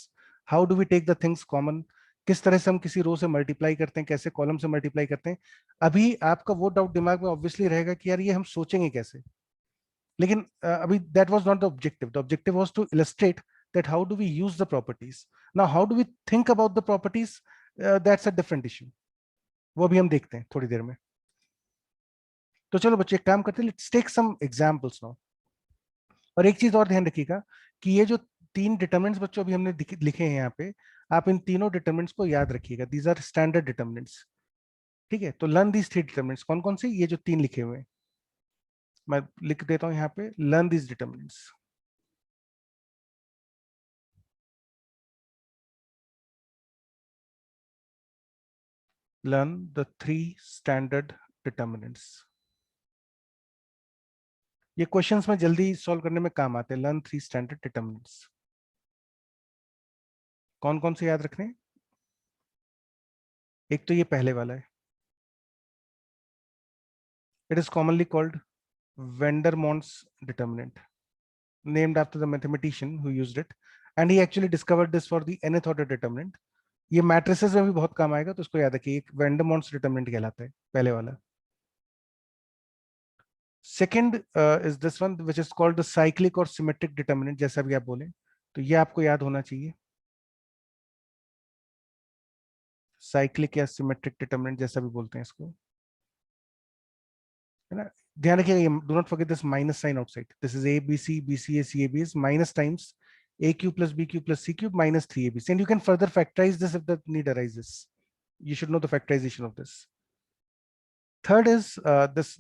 How do we take the things common, किस तरह से हम किसी रो से मल्टीप्लाई करते हैं, कैसे कॉलम से मल्टीप्लाई करते हैं. अभी आपका वो डाउट दिमाग में ऑब्वियसली रहेगा कि यार ये हम सोचेंगे कैसे, लेकिन अभी that was not the objective. The objective was to illustrate that how do we use the properties. Now how do we think about the properties, that's a different issue. वो भी हम देखते हैं थोड़ी देर में. तो चलो बच्चे एक काम करते हैं, let's take some examples now. और एक चीज और ध्यान रखिएगा कि ये जो तीन डिटरमिनेंट्स बच्चों अभी हमने लिखे हैं यहाँ पे, आप इन तीनों डिटरमिनेंट्स को याद रखिएगा. These are standard determinants. ठीक है, तो लर्न दीज थ्री डिटरमिनेंट्स. कौन कौन से? ये जो तीन लिखे हुए हैं मैं लिख देता हूं यहाँ पे. Learn these determinants. Learn the three standard determinants. ये क्वेश्चंस में जल्दी सॉल्व करने में काम आते हैं. Learn three standard determinants. कौन कौन से याद रखने हैं? एक तो ये पहले वाला है. It is commonly called Vandermonts determinant, named after the mathematician who used it, and he actually discovered this for the nth order determinant. ये मैट्रिसेस में भी बहुत काम आएगा, तो इसको याद रखिए. एक Vandermonts determinant कहलाता है पहले वाला. Second is this one which is called the cyclic और सिमेट्रिक डिटर्मिनेंट. जैसा भी आप बोले, तो ये आपको याद होना चाहिए. साइक्लिक या सिमेट्रिक डिटर्मिनेंट जैसा भी बोलते हैं इसको, है ना. ध्यान रखिएगा, do not forget this minus sign outside. This is a b c b c a c a b is minus times a cube plus b cube plus c cube minus 3abc, and you can further factorize this if the need arises. You should know the factorization of this. Third is this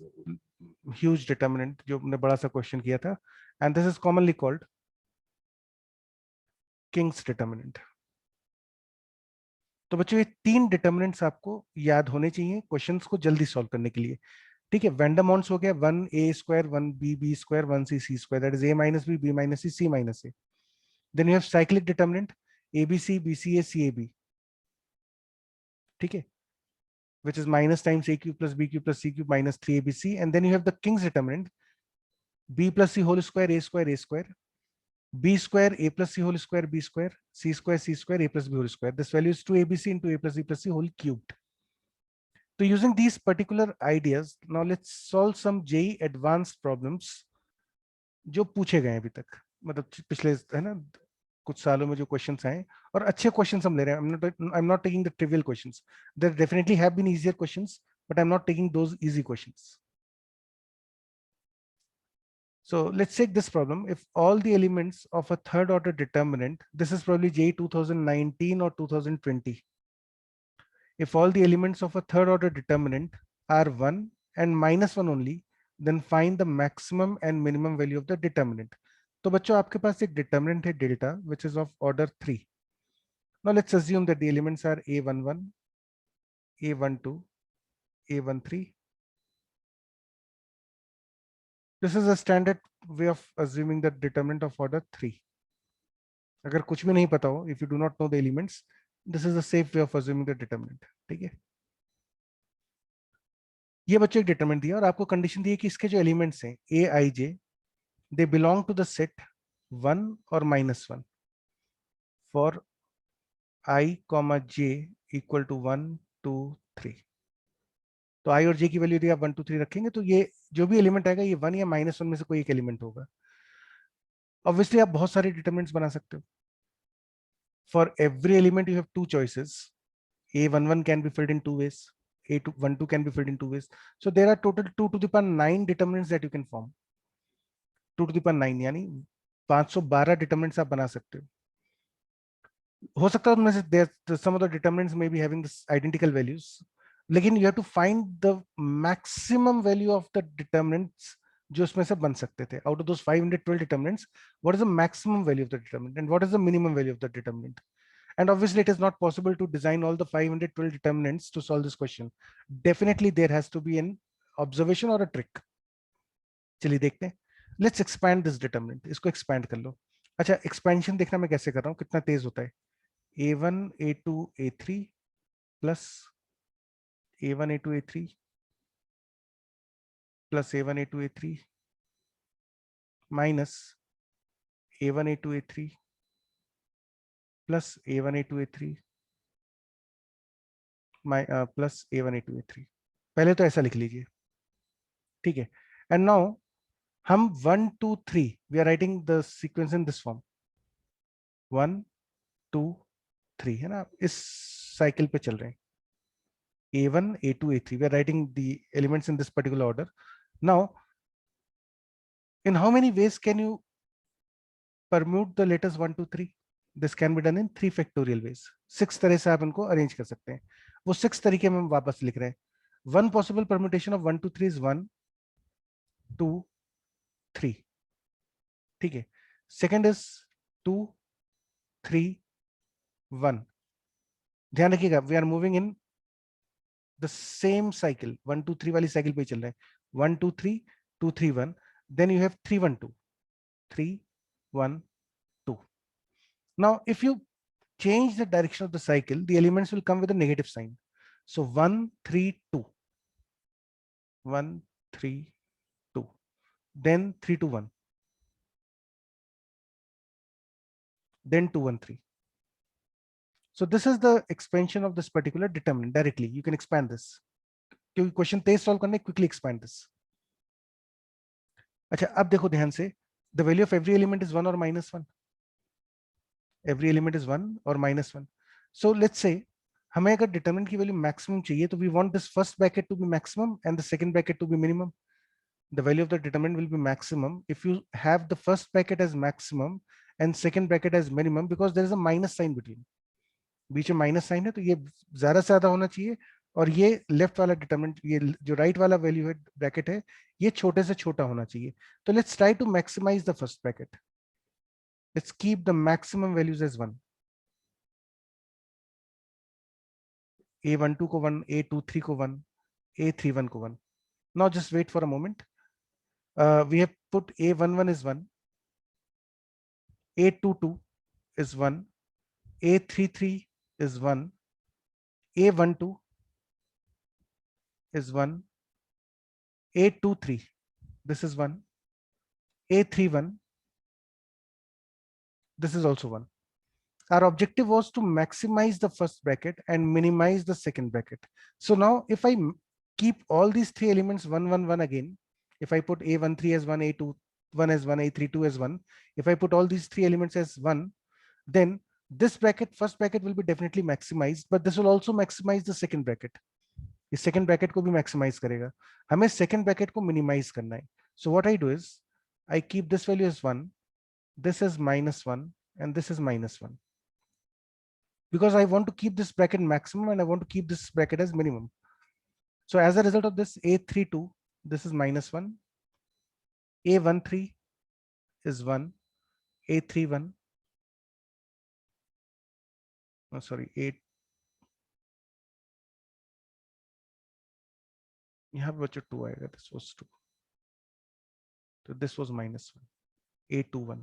huge determinant जो हमने बड़ा सा question किया था, and this is commonly called King's determinant. तो बच्चों ये तीन डिटर्मिनेंट्स आपको याद होने चाहिए क्वेश्चंस को जल्दी सॉल्व करने के लिए. ठीक है, वेंडरमॉन्ट्स हो गया 1a square 1b b square 1c c square, that is a minus b minus c minus a. Then you have cyclic determinant abc bca cab. ठीक है, which is minus times a cube plus b cube plus c cube minus 3abc. And then you have the King's determinant b plus c whole square a square b square a plus c whole square b square c square a plus b whole square. This value is 2abc into a plus b plus c whole cubed. So using these particular ideas, now let's solve some JEE advanced problems जो पूछे गए अभी तक, मतलब पिछले है ना कुछ सालों में जो क्वेश्चंस आए, और अच्छे क्वेश्चंस हम ले रहे हैं. I'm not taking the trivial questions. There definitely have been easier questions, but I'm not taking those easy questions. So let's take this problem. If all the elements of a third order determinant, this is probably JEE 2019 or 2020. If all the elements of a third order determinant are 1 and minus 1 only, then find the maximum and minimum value of the determinant. तो बच्चों आपके पास एक determinant है delta, which is of order 3. Now let's assume that the elements are a11, a12, a13, This is a standard way of assuming the determinant of order 3. अगर कुछ भी नहीं पता हो, if you do not know the elements, this is a safe way of assuming the determinant. ठीक है, ये बच्चों एक डिटरमिनेंट दिया और आपको कंडीशन दी है कि इसके जो एलिमेंट्स हैं A I J, they belong to the set 1 और -1 for I comma J equal to 1 2 3. तो आई और जे की वैल्यू यदि आप 1 2 3 रखेंगे तो ये जो भी एलिमेंट आएगा ये 1 या -1 में से कोई एक एलिमेंट होगा. ऑब्वियसली आप बहुत सारे डिटरमिनेंट्स बना सकते हो. For every element you have two choices. A11 can be filled in two ways. A12 can be filled in two ways. So there are total 2 to the power 9 determinants that you can form. 2 to the power 9 यानी 512 determinants आप बना सकते हो सकता है उनमें से some of the determinants may be having this identical values, लेकिन you have to find the maximum value of the determinants जो उसमें से बन सकते थे. Out of those 512 determinants, what is the maximum value of the determinant and what is the minimum value of the determinant? And obviously, it is not possible to design all the 512 determinants to solve this question. Definitely, there has to be an observation or a trick. चलिए देखते हैं. Let's expand this determinant. इसको expand कर लो. अच्छा, expansion देखना मैं कैसे कर रहा हूँ, कितना तेज होता है. A1 A2 A3 plus A1 A2 A3 plus A1 A2 A3 minus A1 A2 A3 plus A1 A2 A3 plus A1 A2 A3. पहले तो ऐसा लिख लीजिए, ठीक है. एंड नाउ हम 1 2 3 we are writing the sequence in this form. 1 2 3 है ना, इस साइकिल पे चल रहे हैं. A1 A2 A3 we are writing the elements in this particular order. Now in how many ways can you permute the letters 1 2 3? This can be done in 3 factorial ways. 6 तरह से आप इनको अरेंज कर सकते हैं. वो 6 तरीके में हम वापस लिख रहे हैं. One possible permutation of 1 2 3 is 1 2 3. ठीक है. Second is 2 3 1. ध्यान रखिएगा, we are moving in the same cycle. 1 2 3 वाली साइकिल पे चल रहे हैं. 1 2 3 2 3 1. Then you have 3 1 2 3 1 2. Now if you change the direction of the cycle, the elements will come with a negative sign. So 1 3 2 1 3 2, then 3 2 1, then 2 1 3. So this is the expansion of this particular determinant. Directly you can expand this. क्योंकि question तेज solve करने, quickly expand this. अच्छा, अब देखो ध्यान से, the value of every element is 1 और -1. Every element is 1 और -1. So let's say हमें अगर डिटरमिनेंट की वैल्यू मैक्सिमम चाहिए तो we want this first bracket to be maximum and the second bracket to be minimum. The value of the determinant will be maximum if you have the first bracket as maximum and second bracket as minimum, because there is a minus sign between. बीच में minus sign है तो ये ज्यादा से ज्यादा होना चाहिए और ये लेफ्ट वाला डिटरमिनेंट, ये जो राइट वाला वैल्यू है ब्रैकेट है, ये छोटे से छोटा होना चाहिए. तो let's try to maximize the first bracket. Let's keep the maximum values as 1. A12 को 1, A23 को 1, A31 को 1. Now just wait for a moment. We have put A11 is 1, A22 is 1, A33 is 1, A12 is 1, A23, this is 1, A31, this is also 1. Our objective was to maximize the first bracket and minimize the second bracket. So now if I keep all these three elements 1 1 1 again, if I put A13 as 1, A21 as 1, A32 as 1, if I put all these three elements as 1, then this bracket, first bracket will be definitely maximized, but this will also maximize the second bracket. इस second bracket को भी maximize करेगा. हमें second bracket को minimize करना है. So what I do is I keep this value as 1, this is -1, and this is -1. Because I want to keep this bracket maximum and I want to keep this bracket as minimum. So as a result of this, A32, this is -1, A13 is 1, A31, oh, sorry, यहाँ पे बच्चों 2 आएगा, this was 2. तो this was -1, A21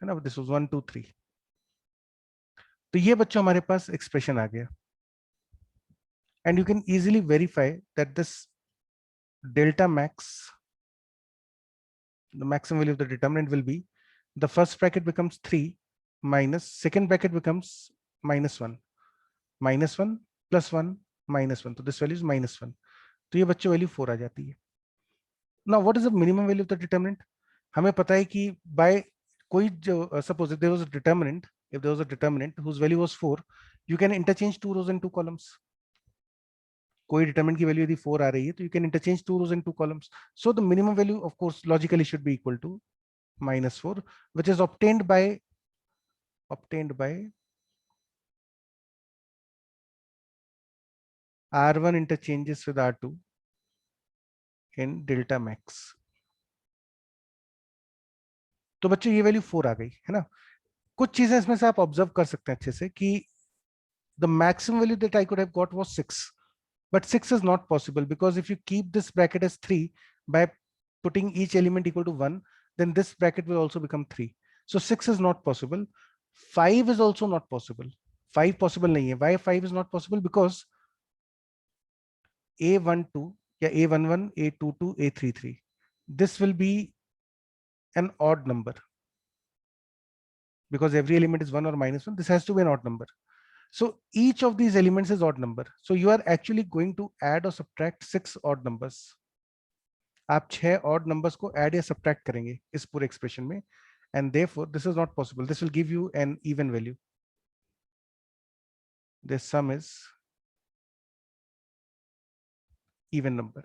है ना, this was 1 2 3। तो ये बच्चों हमारे पास एक्सप्रेशन आ गया, and you can easily verify that this delta max, the maximum value of the determinant will be, the first bracket becomes 3 minus second bracket becomes -1, -1 +1 -1, तो this value is -1, तो ये बच्चों value 4 आ जाती है। Now what is the minimum value of the determinant? हमें पता है कि by कोई जो suppose if there was a determinant, if there was a determinant whose value was 4, you can interchange 2 rows and 2 columns. कोई determinant की value यदि 4 आ रही है तो you can interchange 2 rows and 2 columns. So the minimum value of course logically should be equal to -4, which is obtained by R1 interchanges with R2 in delta max. तो बच्चों ये value 4 आ गई है ना। कुछ चीजें इसमें से आप ऑब्जर्व कर सकते हैं अच्छे से कि the maximum value that I could have got was 6, but 6 is not possible because if you keep this bracket as 3 by putting each element equal to 1, then this bracket will also become 3. So 6 is not possible. 5 is also not possible. 5 possible नहीं है. Why 5 is not possible? Because A12 या A11, A22, A33, this will be an odd number because every element is 1 or -1. This has to be an odd number. So each of these elements is odd number. So you are actually going to add or subtract 6 odd numbers. आप 6 odd numbers को add या subtract करेंगे इस पूरे expression में, and therefore this is not possible. This will give you an even value. This sum is even number.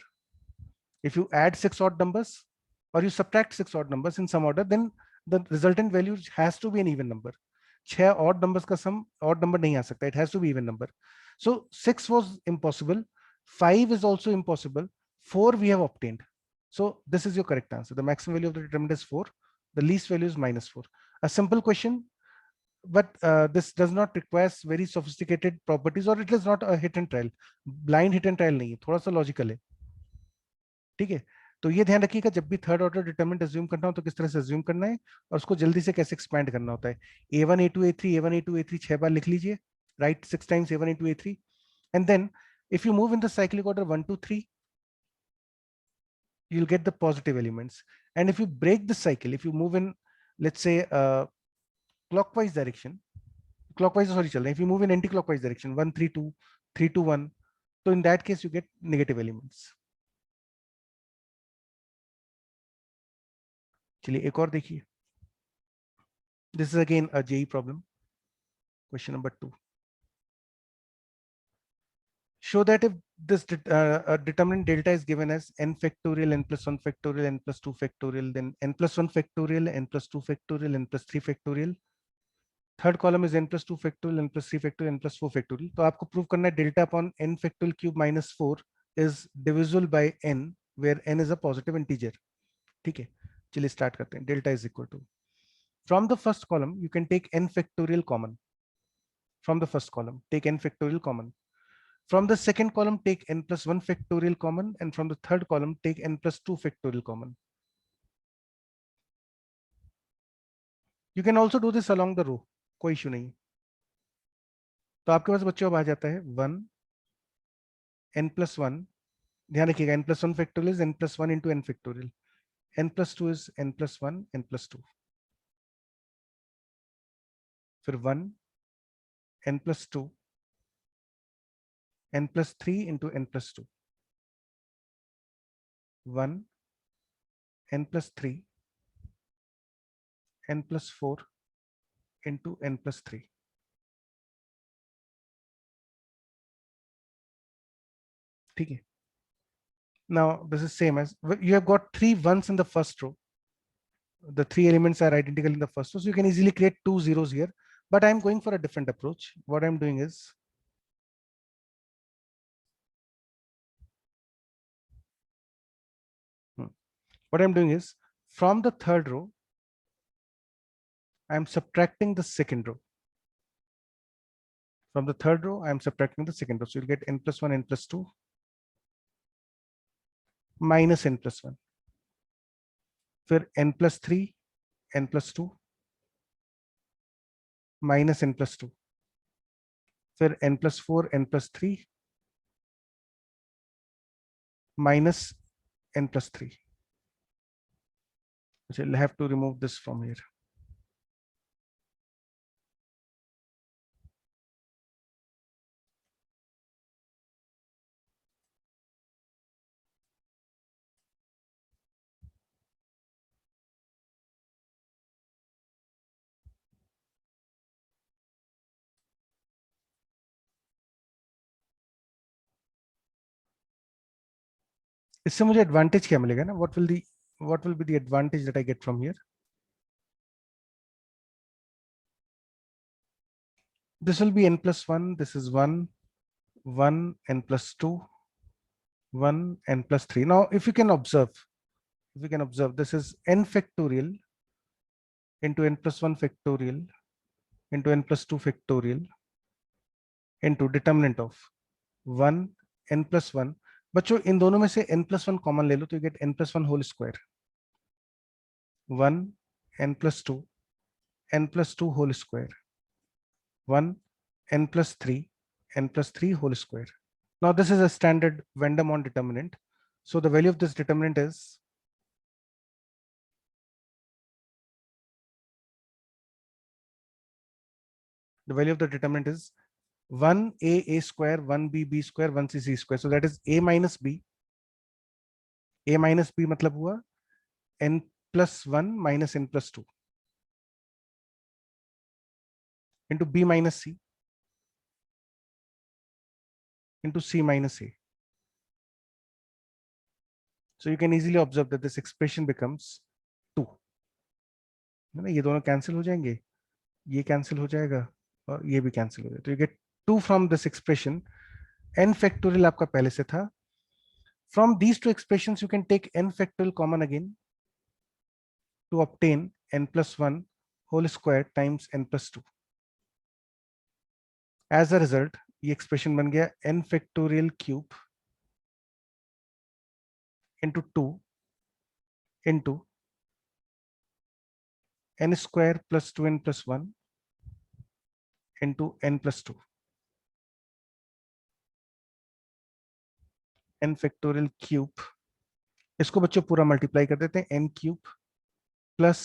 If you add 6 odd numbers or you subtract 6 odd numbers in some order, then the resultant value has to be an even number. 6 odd numbers का sum odd number नहीं आ सकता. It has to be even number. So 6 was impossible. 5 is also impossible. 4 we have obtained. So this is your correct answer. The maximum value of the determinant is 4. The least value is -4. A simple question, but this does not require very sophisticated properties, or it is not a hit and trial. Blind hit and trial नहीं है, थोड़ा सा logical है. ठीक है, तो ये ध्यान रखिएगा जब भी थर्ड ऑर्डर डिटरमिनेंट अज्यूम करना हो तो किस तरह से अज्यूम करना है और उसको जल्दी से कैसे एक्सपैंड करना होता है। A1 A2 A3 A1 A2 A3 6 बार लिख लीजिए, write 6 times A1 A2 A3, and then if you move in the cyclic order 1 2 3, you'll get the positive elements. And if you break the cycle, if you move in, let's say clockwise direction, clockwise sorry चल रहे हैं, if you move in anti-clockwise direction 1 3 2 3 2 1, so in that case you get negative elements. चलिए एक और देखिए, this is again a JEE problem. Question number 2. Show that if this determinant delta is given as n factorial, n plus 1 factorial, n plus 2 factorial, then n plus 1 factorial, n plus 2 factorial, n plus 3 factorial. Third column is n plus 2 factorial, n plus 3 factorial, n plus 4 factorial. तो आपको prove करना है delta upon n factorial cube minus 4 is divisible by n, where n is a positive integer. ठीक है, चलिए start करते हैं. Delta is equal to, from the first column you can take n factorial common. From the first column take n factorial common. From the second column take n plus 1 factorial common, and from the third column take n plus 2 factorial common. You can also do this along the row, कोई issue नहीं. तो आपके पास बच्चों अब आ जाता है 1 n plus 1, ध्यान रखिएगा n plus 1 factorial is n plus 1 into n factorial, n plus 2 is n plus 1 n plus 2, फिर 1 n plus 2 n plus 3 into n plus 2, 1 n plus 3 n plus 4 into n plus 3. ठीक है, now this is same as you have got 3 ones in the first row. The 3 elements are identical in the first row, so you can easily create 2 zeros here, but I'm going for a different approach. What I'm doing is from the third row I'm subtracting the second row. From the third row I'm subtracting the second row, so you'll get n plus 1 n plus 2 minus n plus 1. फिर n+3 n+2 minus n+2, फिर n+4 n+3 minus n+3. So I'll have to remove this from here. इससे मुझे advantage क्या मिलेगा ना? what will be the advantage that I get from here? This will be n+1, this is 1 1 n+2 1 n+3. Now if you can observe, this is n factorial into n+1 factorial into n+2 factorial into determinant of 1 n+1. बच्चों इन दोनों में से n+1 common ले लो तो you get n+1 whole square, 1 n+2 n+2 whole square, 1 n+3 n+3 whole square. Now this is a standard Vandermonde determinant. So the value of this determinant is the value of the determinant is 1a square 1b b square 1c c square. So that is a minus b. A minus b मतलब हुआ n+1 minus n+2 into b minus c into c minus a. So you can easily observe that this expression becomes 2. है ना, ये दोनों cancel हो जाएंगे, ये cancel हो जाएगा और ये भी कैंसिल हो जाएगा. तो you get 2 from this expression. n factorial आपका पहले से था. From these two expressions you can take n factorial common again to obtain n+1 whole square times n+2. As a result ये expression बन गया n factorial cube into 2 into n square plus 2n plus 1 into n+2. n factorial cube, इसको बच्चों पूरा multiply कर देते हैं, n cube plus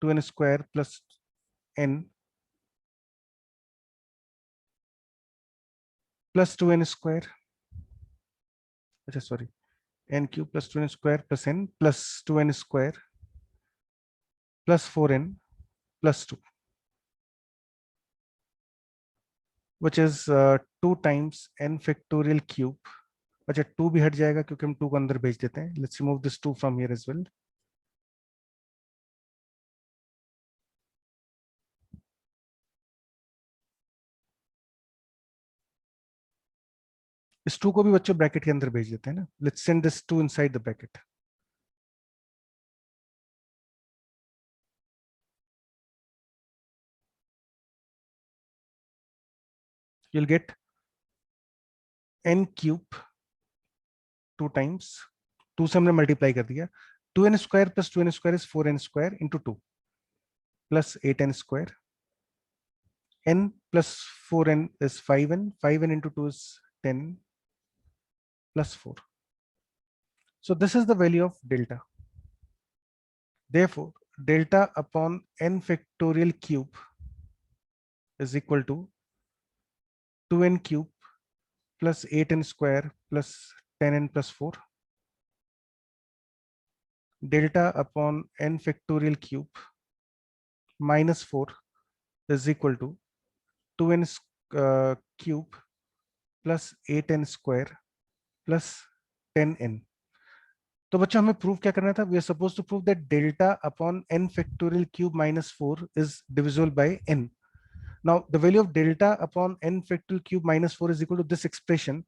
2n square plus n plus 2n square, अच्छा sorry, n cube plus 2n square plus n plus 2n square plus 4n plus 2, which is 2 times n factorial cube. अच्छा 2 भी हट जाएगा क्योंकि हम 2 को अंदर भेज देते हैं. Let's remove this 2 from here as well. इस 2 को भी बच्चों ब्रैकेट के अंदर भेज देते हैं ना. Let's send this 2 inside the bracket. You'll get n cube 2 times 2 से हमने मल्टीप्लाई कर दिया, 2n square plus 2n square is 4n square into 2 plus 8n square, n plus 4n is 5n, 5n into 2 is 10 plus 4. So this is the value of delta. Therefore delta upon n factorial cube is equal to 2n cube plus 8n square plus 10n plus 4. Delta upon n factorial cube minus 4 is equal to 2n cube plus 8n square plus 10n. तो बच्चों हमें prove क्या करना था? We are suppose to prove that delta upon n factorial cube minus 4 is divisible by n. Now the value of delta upon n factorial cube minus 4 is equal to this expression,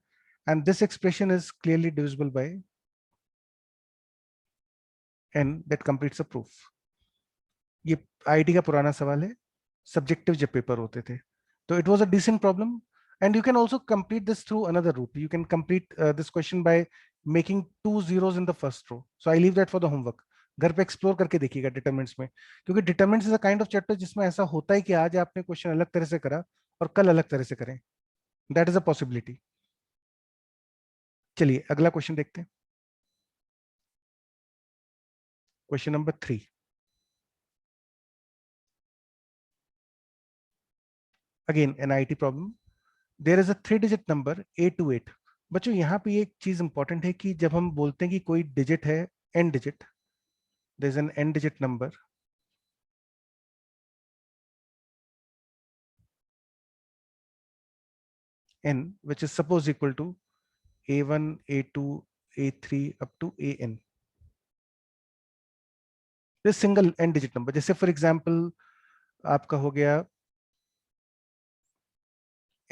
and this expression is clearly divisible by n. That completes a proof. ये IIT का पुराना सवाल है, subjective जब paper होते थे, तो it was a decent problem. And you can also complete this through another route. You can complete this question by making 2 zeros in the first row. So I leave that for the homework. घर पे explore करके देखिएगा determinants में, क्योंकि determinants is a kind of chapter जिसमें ऐसा होता है कि आज आपने क्वेश्चन अलग तरह से करा और कल अलग तरह से करें. That is a possibility. चलिए अगला क्वेश्चन देखते हैं. Question number 3. Again an IIT problem. There is a 3 digit number 828. बच्चों यहाँ पे एक चीज इंपॉर्टेंट है कि जब हम बोलते हैं कि कोई डिजिट है n digit, there is an n digit number n which is suppose equal to a1 a2 a3 up to an. this single n digit number, जैसे फॉर एग्जांपल आपका हो गया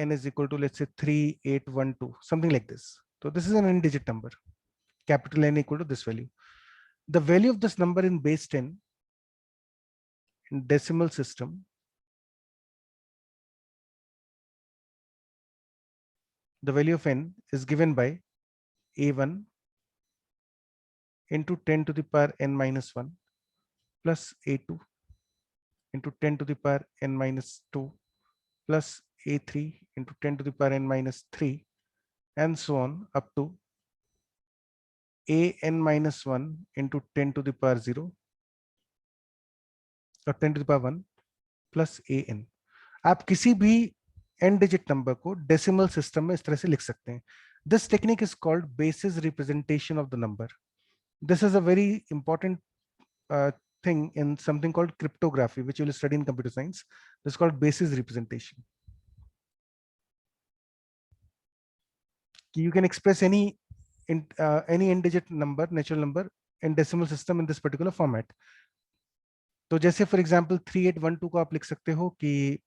n is equal to let's say 3812, something like this. So this is an n digit number, capital N equal to this value. The value of this number in base 10 in decimal system, the value of n is given by a1 into 10 to the power n minus 1 plus a2 into 10 to the power n minus 2 plus a3 into 10 to the power n minus 3 and so on up to an minus 1 into 10 to the power 0 or 10 to the power 1 plus an. आप किसी भी n digit number को decimal system में इस तरह से लिख सकते हैं. This technique is called basis representation of the number. This is a very important thing in something called cryptography, which you will study in computer science. This is called basis representation. You can express any n-digit number, natural number, in decimal system in this particular format. तो जैसे for example 3812 को आप लिख सकते हो कि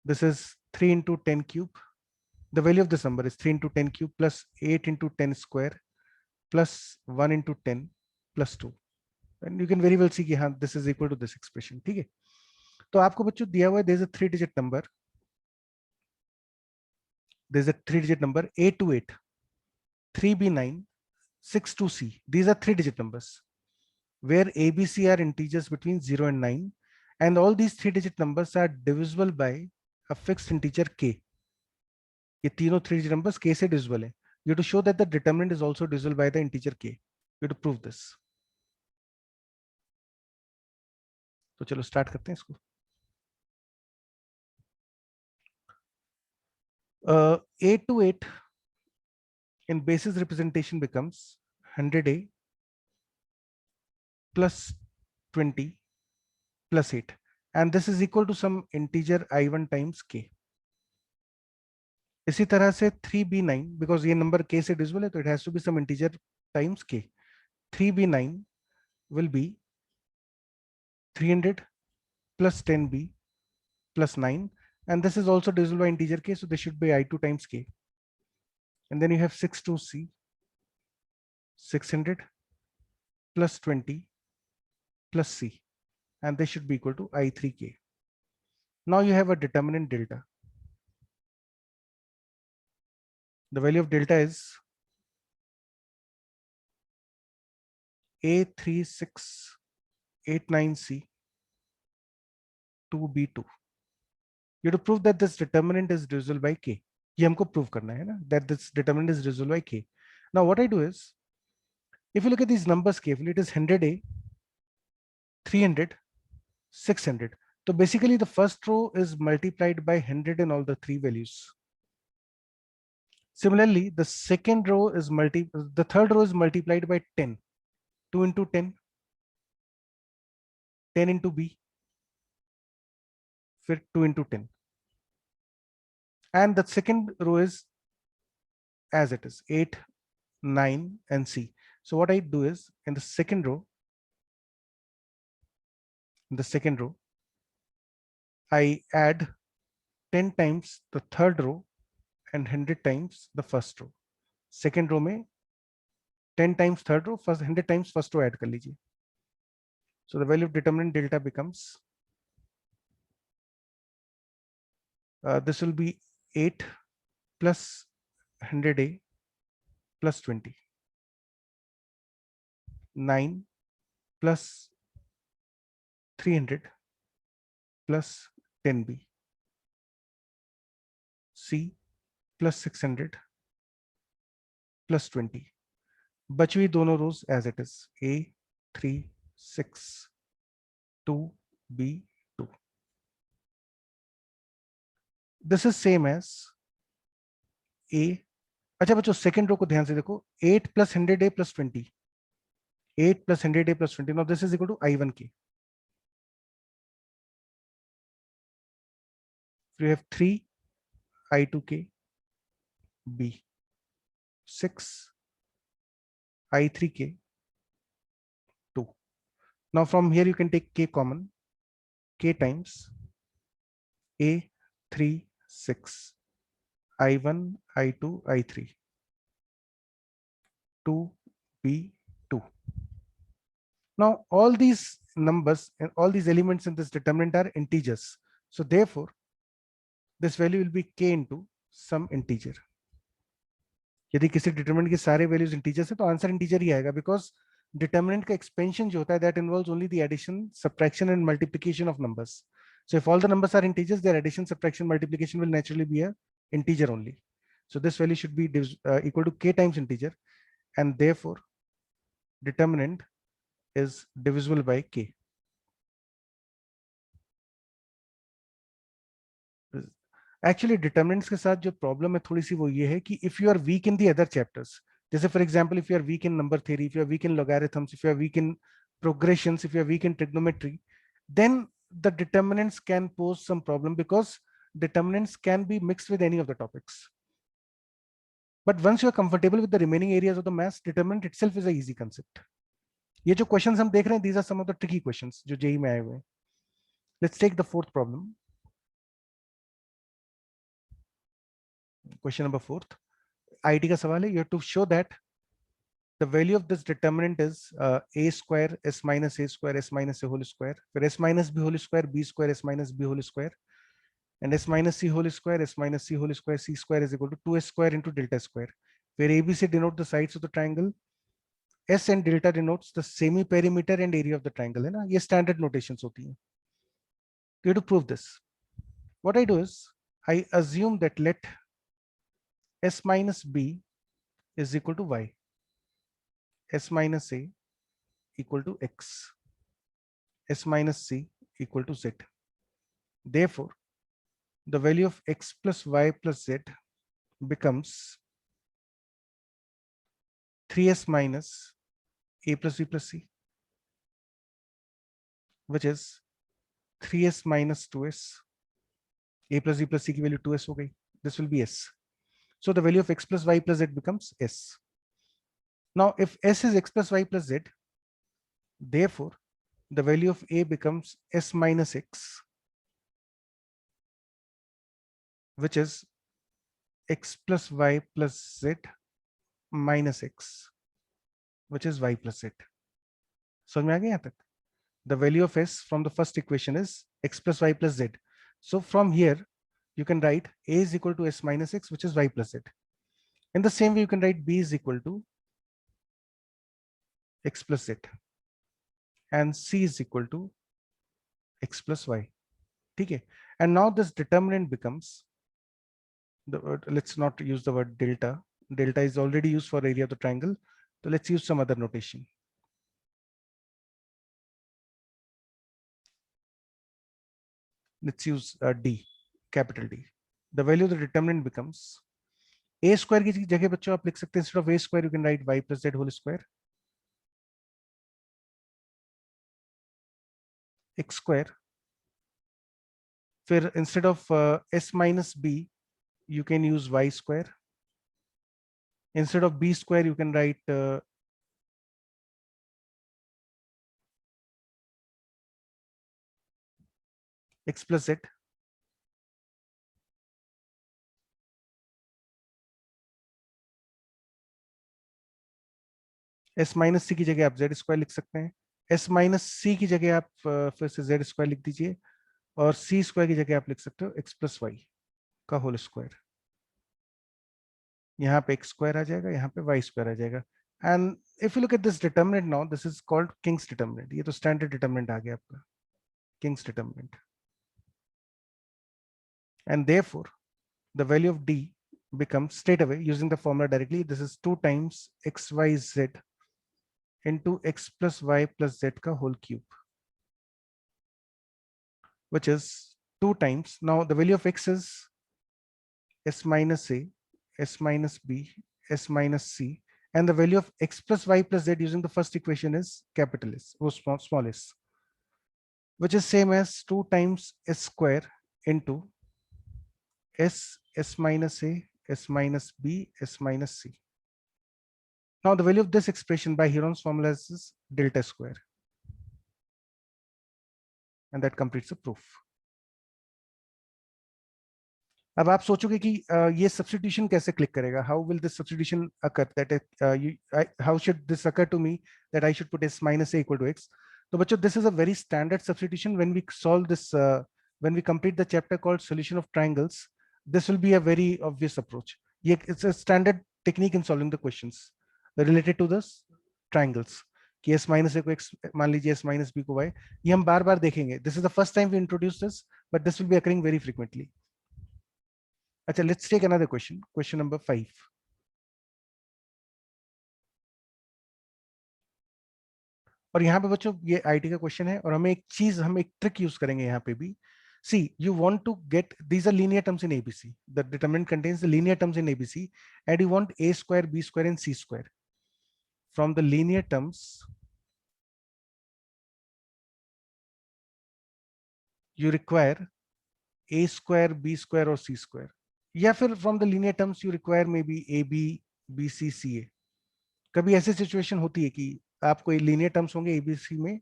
this is 3 into 10 cube. The value of this number is 3 into 10 cube plus 8 into 10 square plus 1 into 10 plus 2. And you can very well see कि हाँ this is equal to this expression. ठीक है. तो आपको बच्चों दिया हुआ है there is a 3-digit number. There is a 3-digit number A28, 3B9, 62C. These are 3-digit numbers where ABC are integers between 0 and 9, and all these 3-digit numbers are divisible by a fixed integer k. ये तीनों 3-digit numbers k से divisible है. You have to show that the determinant is also divisible by the integer k. You have to prove this. तो चलो start करते हैं इसको. A28 in basis representation becomes 100A plus 20 plus 8, and this is equal to some integer i1 times k. इसी तरह से 3b9, because ये number k से divisible है, तो it has to be some integer times k. 3b9 will be 300 plus 10b plus 9, and this is also divisible by integer k, so this should be i2 times k. And then you have 62c, 600 plus 20 plus c, and this should be equal to i3k. Now you have a determinant delta. The value of delta is A3689C 2B2. You have to prove that this determinant is divisible by k. ये हमको prove करना है ना, that this determinant is divisible by k. Now what I do is, if you look at these numbers carefully, it is 100A, 300, 600. So basically the first row is multiplied by 100 in all the three values. Similarly, the second row is the third row is multiplied by 10. 2 into 10, 10 into b, फिर 2 into 10. And the second row is as it is 8, 9 and c. So what I do is in the second row, I add 10 times the third row and 100 times the first row. Second row में 10 times third row, first 100 times first row add कर लीजिए. So the value of determinant delta becomes this will be 8 plus 100A plus 20, 9 plus 300 plus 10b, C plus 600 plus 20. बची हुई दोनों rows as it is, A3 6 2 B2. This is same as A. अच्छा बच्चों second row को ध्यान से देखो, 8 plus 100A plus 20, 8 plus 100A plus 20. Now this is equal to I1K. So you have 3 I2K B, 6 I3K 2. Now from here you can take K common, K times A3 6 I1 I2 I3 2 B2. Now all these numbers and all these elements in this determinant are integers. So therefore this value will be K into some integer. यदि किसी determinant के सारे values integers है तो answer integer ही आएगा, because determinant का expansion जो होता है that involves only the addition, subtraction and multiplication of numbers. So if all the numbers are integers, their addition, subtraction, multiplication will naturally be a integer only. So this value should be equal to K times integer, and therefore determinant is divisible by K. Actually determinants के साथ जो problem है थोड़ी सी वो ये है कि if you are weak in the other chapters, जैसे for example if you are weak in number theory, if you are weak in logarithms, if you are weak in progressions, if you are weak in trigonometry, then the determinants can pose some problem because determinants can be mixed with any of the topics. But once you are comfortable with the remaining areas of the maths, determinant itself is a easy concept. ये जो questions हम देख रहे हैं, these are some of the tricky questions जो JEE में आए हुए हैं. Let's take the fourth problem. Question number 4. IT का सवाल है, you have to show that the value of this determinant is a square s minus a square s minus a whole square, फिर s minus b whole square b square s minus b whole square, and s minus c whole square s minus c whole square c square is equal to 2s square into delta square, where abc denote the sides of the triangle, s and delta denotes the semi perimeter and area of the triangle, है ना, ये standard notations होती हैं. You have to prove this. What I do is I assume that let s minus b is equal to y, s minus a equal to x, s minus c equal to z. Therefore, the value of x plus y plus z becomes 3s minus a plus b plus c, which is 3s minus 2s. a plus b plus c की value 2s हो गई. This will be s. So the value of x plus y plus z becomes s. Now, if s is x plus y plus z, therefore the value of a becomes s minus x, which is x plus y plus z minus x, which is y plus z. समझ में आ गया यहाँ तक? The value of s from the first equation is x plus y plus z. So from here you can write a is equal to s minus x, which is y plus z. In the same way you can write b is equal to x plus z, and c is equal to x plus y. Okay, and now this determinant becomes the word, let's not use the word delta. Delta is already used for area of the triangle, so let's use some other notation. Let's use d, capital D. The value of the determinant becomes a square की जगह बच्चों आप लिख सकते हैं, instead of a square you can write y plus z whole square, x square, फिर instead of s minus b you can use y square, instead of b square you can write x plus z, s minus c की जगह आप z square लिख सकते हैं, s minus c की जगह आप फिर से z स्क्वायर लिख दीजिए, और c स्क्वायर की जगह आप लिख सकते हो x plus y का होल स्क्वायर. यहाँ पे x स्क्वायर आ जाएगा, यहाँ पे y स्क्वायर आ जाएगा. And if you look at this determinant now, this is called Kings determinant. ये तो स्टैंडर्ड डिटर्मिनेंट आ गया आपका, Kings determinant. And therefore the value of d becomes straight away using the formula directly, this is 2 times xyz into x plus y plus z ka whole cube, which is 2 times, now the value of x is s minus a, s minus b, s minus c, and the value of x plus y plus z using the first equation is capital S or small s, which is same as 2 times s square into s minus a, s minus b, s minus c. Now the value of this expression by Heron's formula is delta square, and that completes the proof. अब आप सोचोगे कि ये substitution कैसे click करेगा, how will this substitution occur, that how should this occur to me that I should put s minus a equal to x. तो बच्चों, this is a very standard substitution when we solve this, when we complete the chapter called solution of triangles. This will be a very obvious approach. ये it's a standard technique in solving the questions related to this triangles, कि s minus a को x मान लीजिए, s minus b को y. ये हम बार बार देखेंगे. This is the first time we introduce this, but this will be occurring very frequently. अच्छा, let's take another question, question number 5. और यहाँ पे बच्चों ये आईटी का क्वेश्चन है, और हम एक ट्रिक यूज करेंगे यहाँ पे भी. See, you want to get, these are linear terms in ABC. The determinant contains the linear terms in ABC, and you want a square, b square, and c square. From the linear terms, you require a square, b square, or c square. या फिर from the linear terms you require maybe a b, b c, c a. कभी ऐसी situation होती है कि आपको linear terms होंगे ABC में,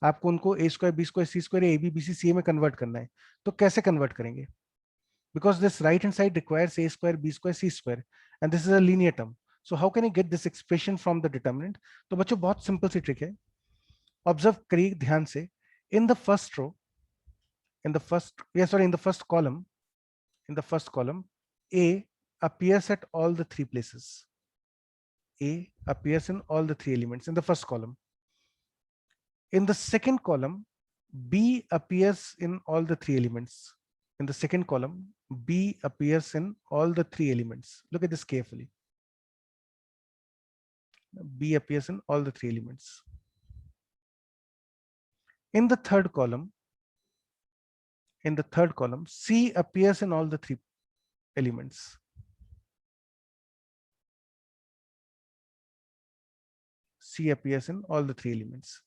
आपको उनको A square, B square, C square, A B B C C A में कन्वर्ट करना है. तो कैसे कन्वर्ट करेंगे? Because this right hand side requires A square, B square, C square, and this is a linear term. So how can you get this expression from the determinant? तो बच्चों बहुत simple सी trick है, observe करिए ध्यान से. In the first row, in the first, या sorry, in the first column, in the first column, A appears at all the 3 places. A appears in all the 3 elements in the first column. In the second column, B appears in all the 3 elements. In the second column, B appears in all the 3 elements. Look at this carefully. B appears in all the 3 elements. In the third column, C appears in all the 3 elements. C appears in all the 3 elements.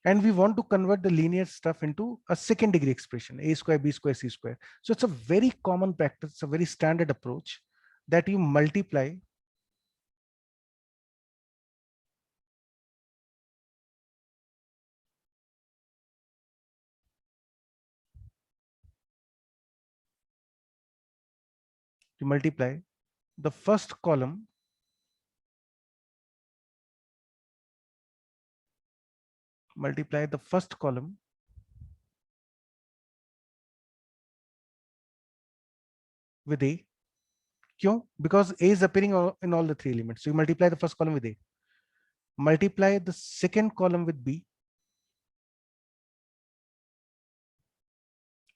And we want to convert the linear stuff into a second degree expression, a square, b square, c square. So it's a very common practice, it's a very standard approach that you multiply the first column with A. क्यों? Because A is appearing in all the 3 elements. So you multiply the first column with A, multiply the second column with B,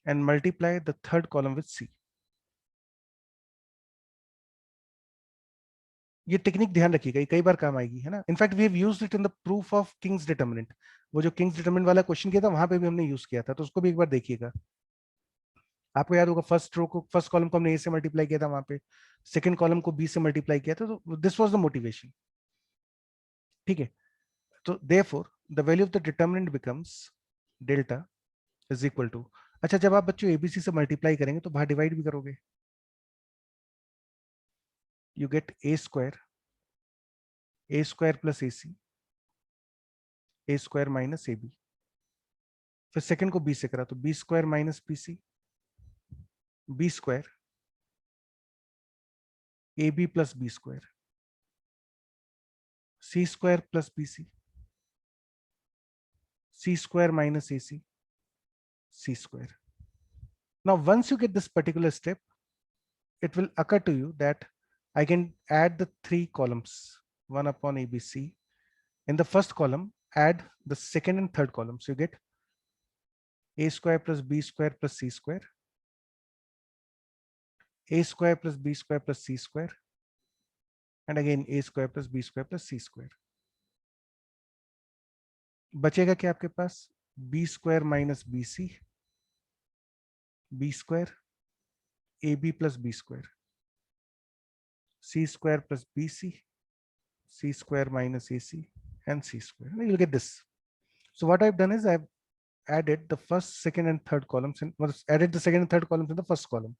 and multiply the third column with C. ये technique ध्यान रखिएगा, ये कई बार काम आएगी, है ना. In fact we have used it in the proof of king's determinant. वो जो किंग्स डिटर्मिनेंट वाला क्वेश्चन किया था, वहां पे भी हमने यूज किया था, तो उसको भी एक बार देखिएगा. आपको याद होगा, फर्स्ट रो को, फर्स्ट कॉलम को हमने ए से मल्टीप्लाई किया था, वहां पे सेकंड कॉलम को बी से मल्टीप्लाई किया था. तो दिस वाज द मोटिवेशन. ठीक है. तो therefore the value of the determinant becomes delta is equal to, अच्छा, जब आप बच्चों एबीसी से मल्टीप्लाई करेंगे तो बाहर डिवाइड भी करोगे. You get a square plus AC, a square minus AB. फिर सेकंड को बी से करा तो b square minus BC, b square, AB plus B square, C square plus BC, C square minus AC, C square. Now, once you get this particular step, it will occur to you that I can add the three columns, 1 upon ABC. In the first column, add the second and third column. So you get a square plus b square plus c square, a square plus b square plus c square, and again a square plus b square plus c square. बचेगा क्या आपके पास? b square minus bc, b square, ab plus b square, c square plus bc, c square minus ac, and c square. Now you'll get this. So what I've done is I've added the first, second, and third columns, and added the second and third columns in the first column.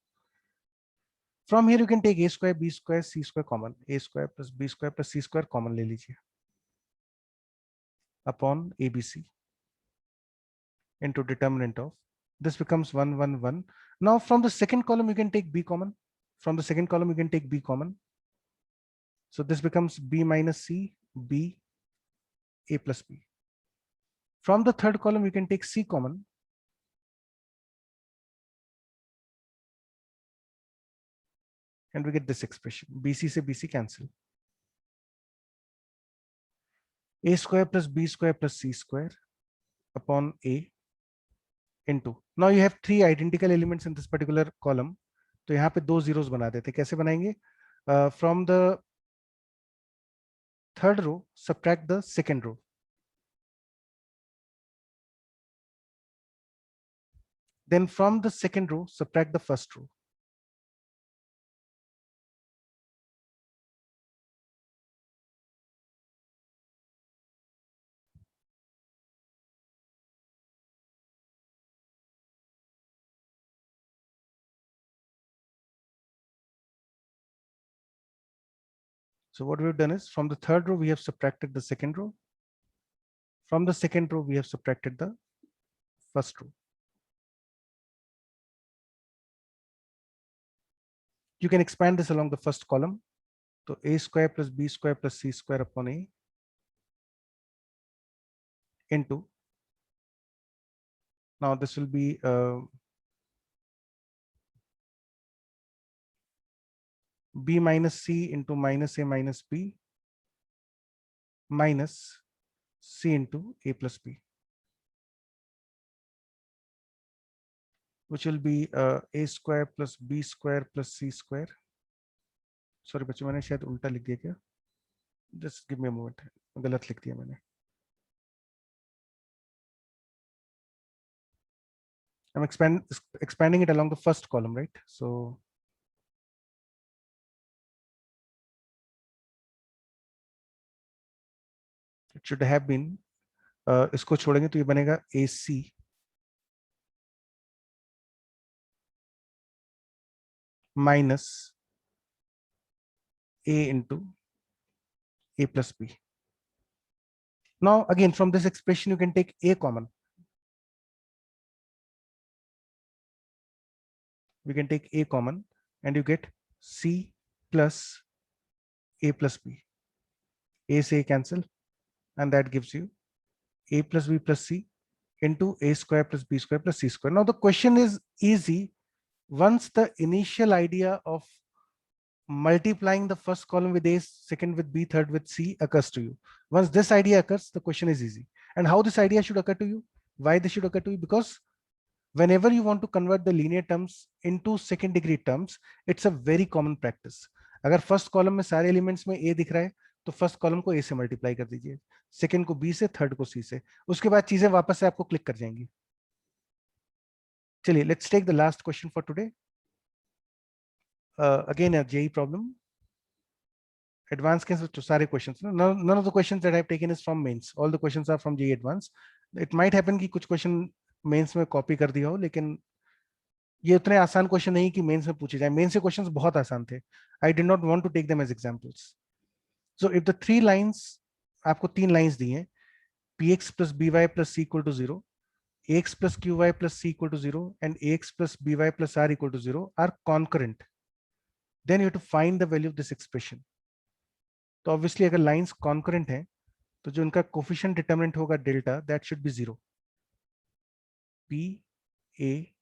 From here you can take a square, b square, c square common. A square plus b square plus c square common ले लीजिए upon abc into determinant of. This becomes 1 1 1. Now from the second column you can take b common. From the second column you can take b common. So this becomes b minus c, b, a plus b. From the third column you can take c common. And we get this expression. BC से BC cancel. A square plus B square plus C square upon A into. Now you have three identical elements in this particular column. तो यहाँ पे दो zeros बना देते. कैसे बनाएंगे? From the third row, subtract the second row. Then from the second row, subtract the first row. So what we've done is from the third row, we have subtracted the second row. From the second row, we have subtracted the first row. You can expand this along the first column. So a square plus b square plus c square upon a into. Now this will be b minus c into minus a minus b minus c into a plus b, which will be a square plus b square plus c square. Sorry बच्चों, मैंने शायद उल्टा लिख दिया क्या? Just give me a moment. गलत लिख दिया मैंने. I'm expanding it along the first column, right? So it should have been इसको छोड़ेंगे तो ये बनेगा AC minus A into A plus B. Now again from this expression you can take A common. We can take A common and you get C plus A plus B. A से A cancel and that gives you A plus B plus C into A square plus B square plus C square. Now the question is easy once the initial idea of multiplying the first column with A, second with B, third with C occurs to you. Once this idea occurs, the question is easy. And how this idea should occur to you? Why this should occur to you? Because whenever you want to convert the linear terms into second degree terms, it's a very common practice. अगर first column में सारे elements में A दिख रहा है तो first column को A से multiply कर दीजिए, second को B से, third को C से. उसके बाद चीजें वापस से आपको click कर जाएंगी. चलिए, let's take the last question for today. Again a JEE problem. Advanced के सारे questions. None of the questions that I've taken is from mains. All the questions are from JEE Advanced. It might happen कि कुछ question mains में copy कर दिया हो, लेकिन ये उतने आसान क्वेश्चन नहीं कि मेंस में पूछे जाए. मेंस से क्वेश्चंस बहुत आसान थे. I did not want to take them as examples. So if the three lines, आपको तीन लाइंस दी हैं, px plus by plus c equal to 0, ax plus qy plus c equal to 0 and ax plus by plus r equal to 0 are concurrent, then you have to find the value of this expression. तो obviously अगर lines concurrent हैं तो जो उनका coefficient determinant होगा delta, that should be 0. p a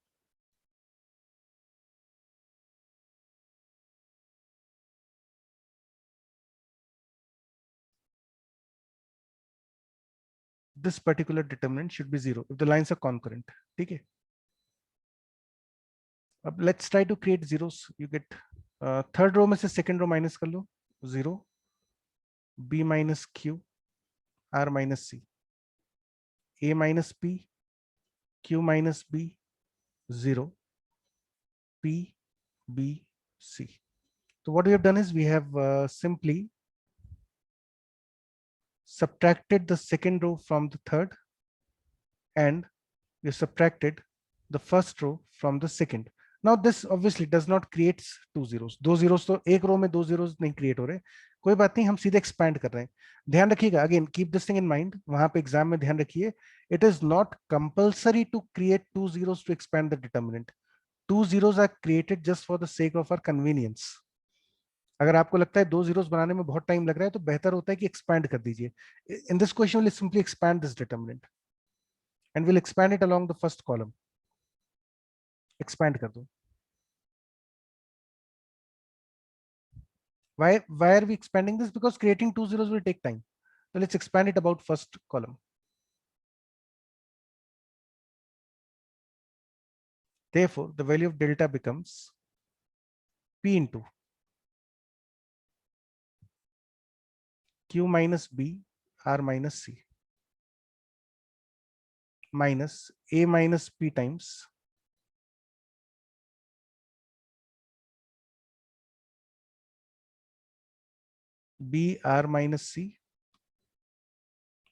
this particular determinant should be 0 if the lines are concurrent. ठीक है? अब let's try to create zeros. You get third row में से second row minus कर लो, 0, b minus q, r minus c, a minus p, q minus b, 0, p, b, c. So what we have done is we have simply subtracted the second row from the third, and we have subtracted the first row from the second. Now this obviously does not create two zeros. दो zeros तो एक row में दो zeros नहीं create हो रहे, कोई बात नहीं, हम सीधे expand कर रहे हैं. ध्यान रखिएगा, again keep this thing in mind, वहां पे एग्जाम में ध्यान रखिए, it is not compulsory to create two zeros to expand the determinant. Two zeros are created just for the sake of our convenience. अगर आपको लगता है दो जीरोस बनाने में बहुत टाइम लग रहा है तो बेहतर होता है कि एक्सपैंड कर दीजिए. In this question will simply expand this determinant and we'll expand it along the first column. Expand कर दो. Why are we expanding this? Because creating two zeros will take time. So let's expand it about first column. Therefore, the value of delta becomes p into q minus b r minus c minus a minus p times b r minus c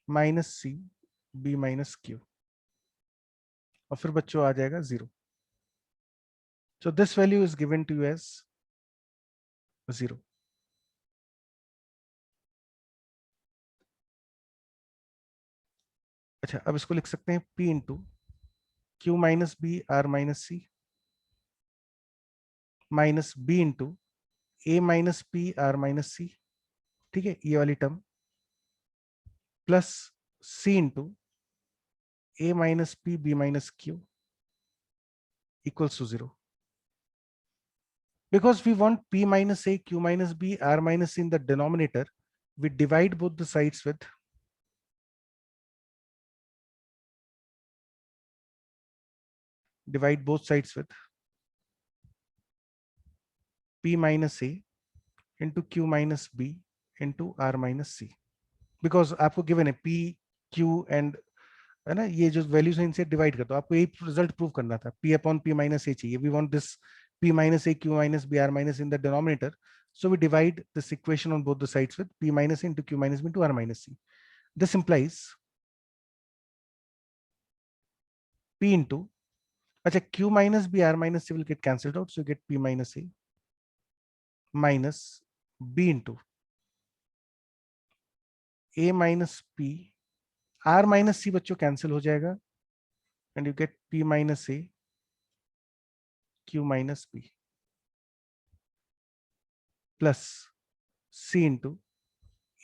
minus c b minus q, और फिर बच्चों आ जाएगा 0. So this value is given to you as 0. अच्छा, अब इसको लिख सकते हैं p into q minus B R minus C minus b into a minus P R minus C, ठीक है, ये वाली term, plus c into a minus P B minus Q equals to 0. Because we want p minus a, q minus b, r minus c in the denominator, we divide both the sides with p minus a into q minus b into r minus c. Because आपको given है p, q and है ना, ये जो values हैं इनसे divide कर दो, आपको यही रिजल्ट प्रूव करना था, p upon p minus a चाहिए. We want this p minus a, q minus b, r minus in the denominator, so we divide this equation on both the sides with p minus a into q minus b into r minus c. This implies p into, अच्छा, q minus b, r minus c will get cancelled out, so you get p minus a minus b into a minus p, r minus c बच्चों cancel हो जाएगा, and you get p minus a, q minus b plus c into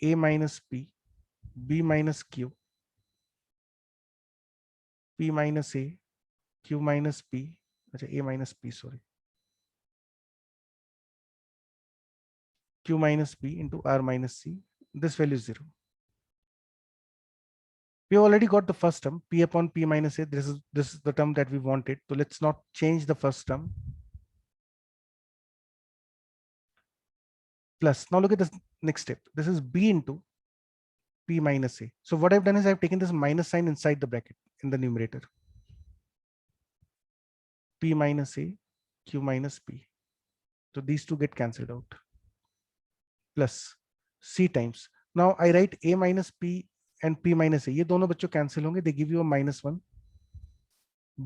a minus p, b minus q, p minus a, q minus p, अच्छा a minus p, sorry, q minus p into r minus c. This value is 0. We already got the first term, p upon p minus a. This is the term that we wanted. So let's not change the first term. Plus, now look at this next step. This is b into p minus a. So what I've done is I've taken this minus sign inside the bracket in the numerator. P minus a, q minus p. So these two get cancelled out. Plus c times. Now I write a minus p and p minus a. ये दोनों बच्चों cancel होंगे. They give you a -1.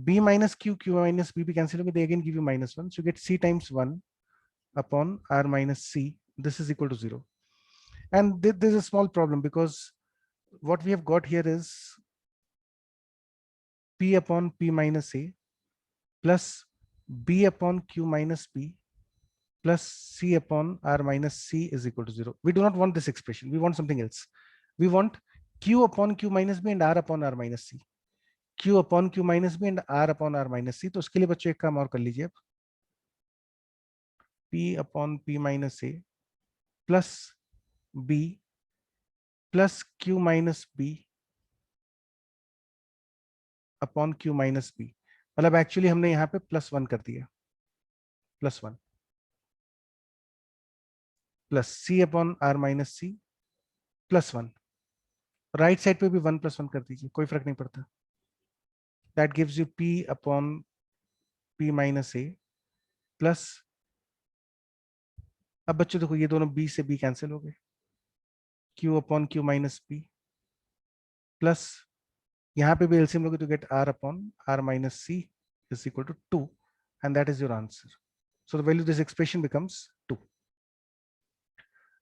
b minus q, q minus b cancel होंगे. They again give you -1. So you get c times 1 upon r minus c. This is equal to 0. And there's a small problem, because what we have got here is p upon p minus a plus b upon q minus p plus c upon r minus c is equal to 0. We do not want this expression. We want something else. We want q upon q minus b and r upon r minus c. q upon q minus b and r upon r minus c. तो उसके लिए बच्चों एक काम और कर लीजिए अब. p upon p minus a plus b plus q minus b upon q minus b, मतलब एक्चुअली हमने यहाँ पे +1 कर दिया, +1 plus c upon r minus c +1, right side पे भी 1 + 1 कर दीजिए, कोई फर्क नहीं पड़ता। That gives you p upon p minus A plus, अब बच्चों देखो ये दोनों b से b कैंसिल हो गए, q upon q minus p plus यहाँ पे भी एलसीएम लोगे तो get r upon r minus c is equal to 2 and that is your answer. So the value this expression becomes 2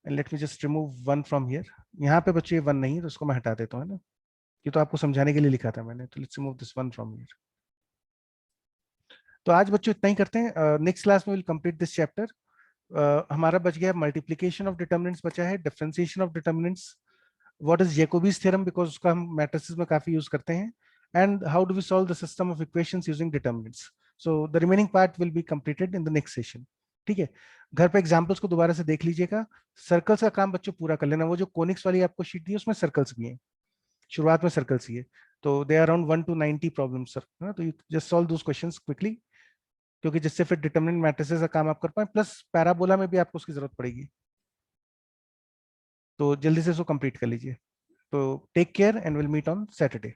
and let me just remove 1 from here. यहाँ पे बच्चों ये 1 नहीं है तो इसको मैं हटा देता हूँ, है ना, ये तो आपको समझाने के लिए लिखा था मैंने, तो let's remove this 1 from here. तो आज बच्चों इतना ही करते हैं, नेक्स्ट क्लास में विल कंप्लीट दिस चैप्टर। हमारा बच गया मल्टीप्लिकेशन ऑफ डिटर्मिनेंट्स, बचा है differentiation of determinants, what is Jacobi's theorem because उसका हम मैट्रिसेस में काफी यूज करते हैं, and how do we solve the system of equations using determinants. So the remaining part will be completed in the next session. ठीक है, घर पे एग्जांपल्स को दोबारा से देख लीजिएगा। सर्कल्स का काम बच्चों पूरा कर लेना, वो जो कोनिक्स वाली आपको शीट दी है उसमें सर्कल्स भी हैं, शुरुआत में सर्कल्स ही है, तो they are around 1 to 90 problems sir, है ना, तो you just solve those questions quickly, क्योंकि जिससे फिर डिटरमिनेंट मैट्रिसेस का काम आप कर पाए, प्लस पैराबोला में भी आपको उसकी जरूरत पड़ेगी, तो जल्दी से इसको कंप्लीट कर लीजिए। तो take care and will meet on Saturday.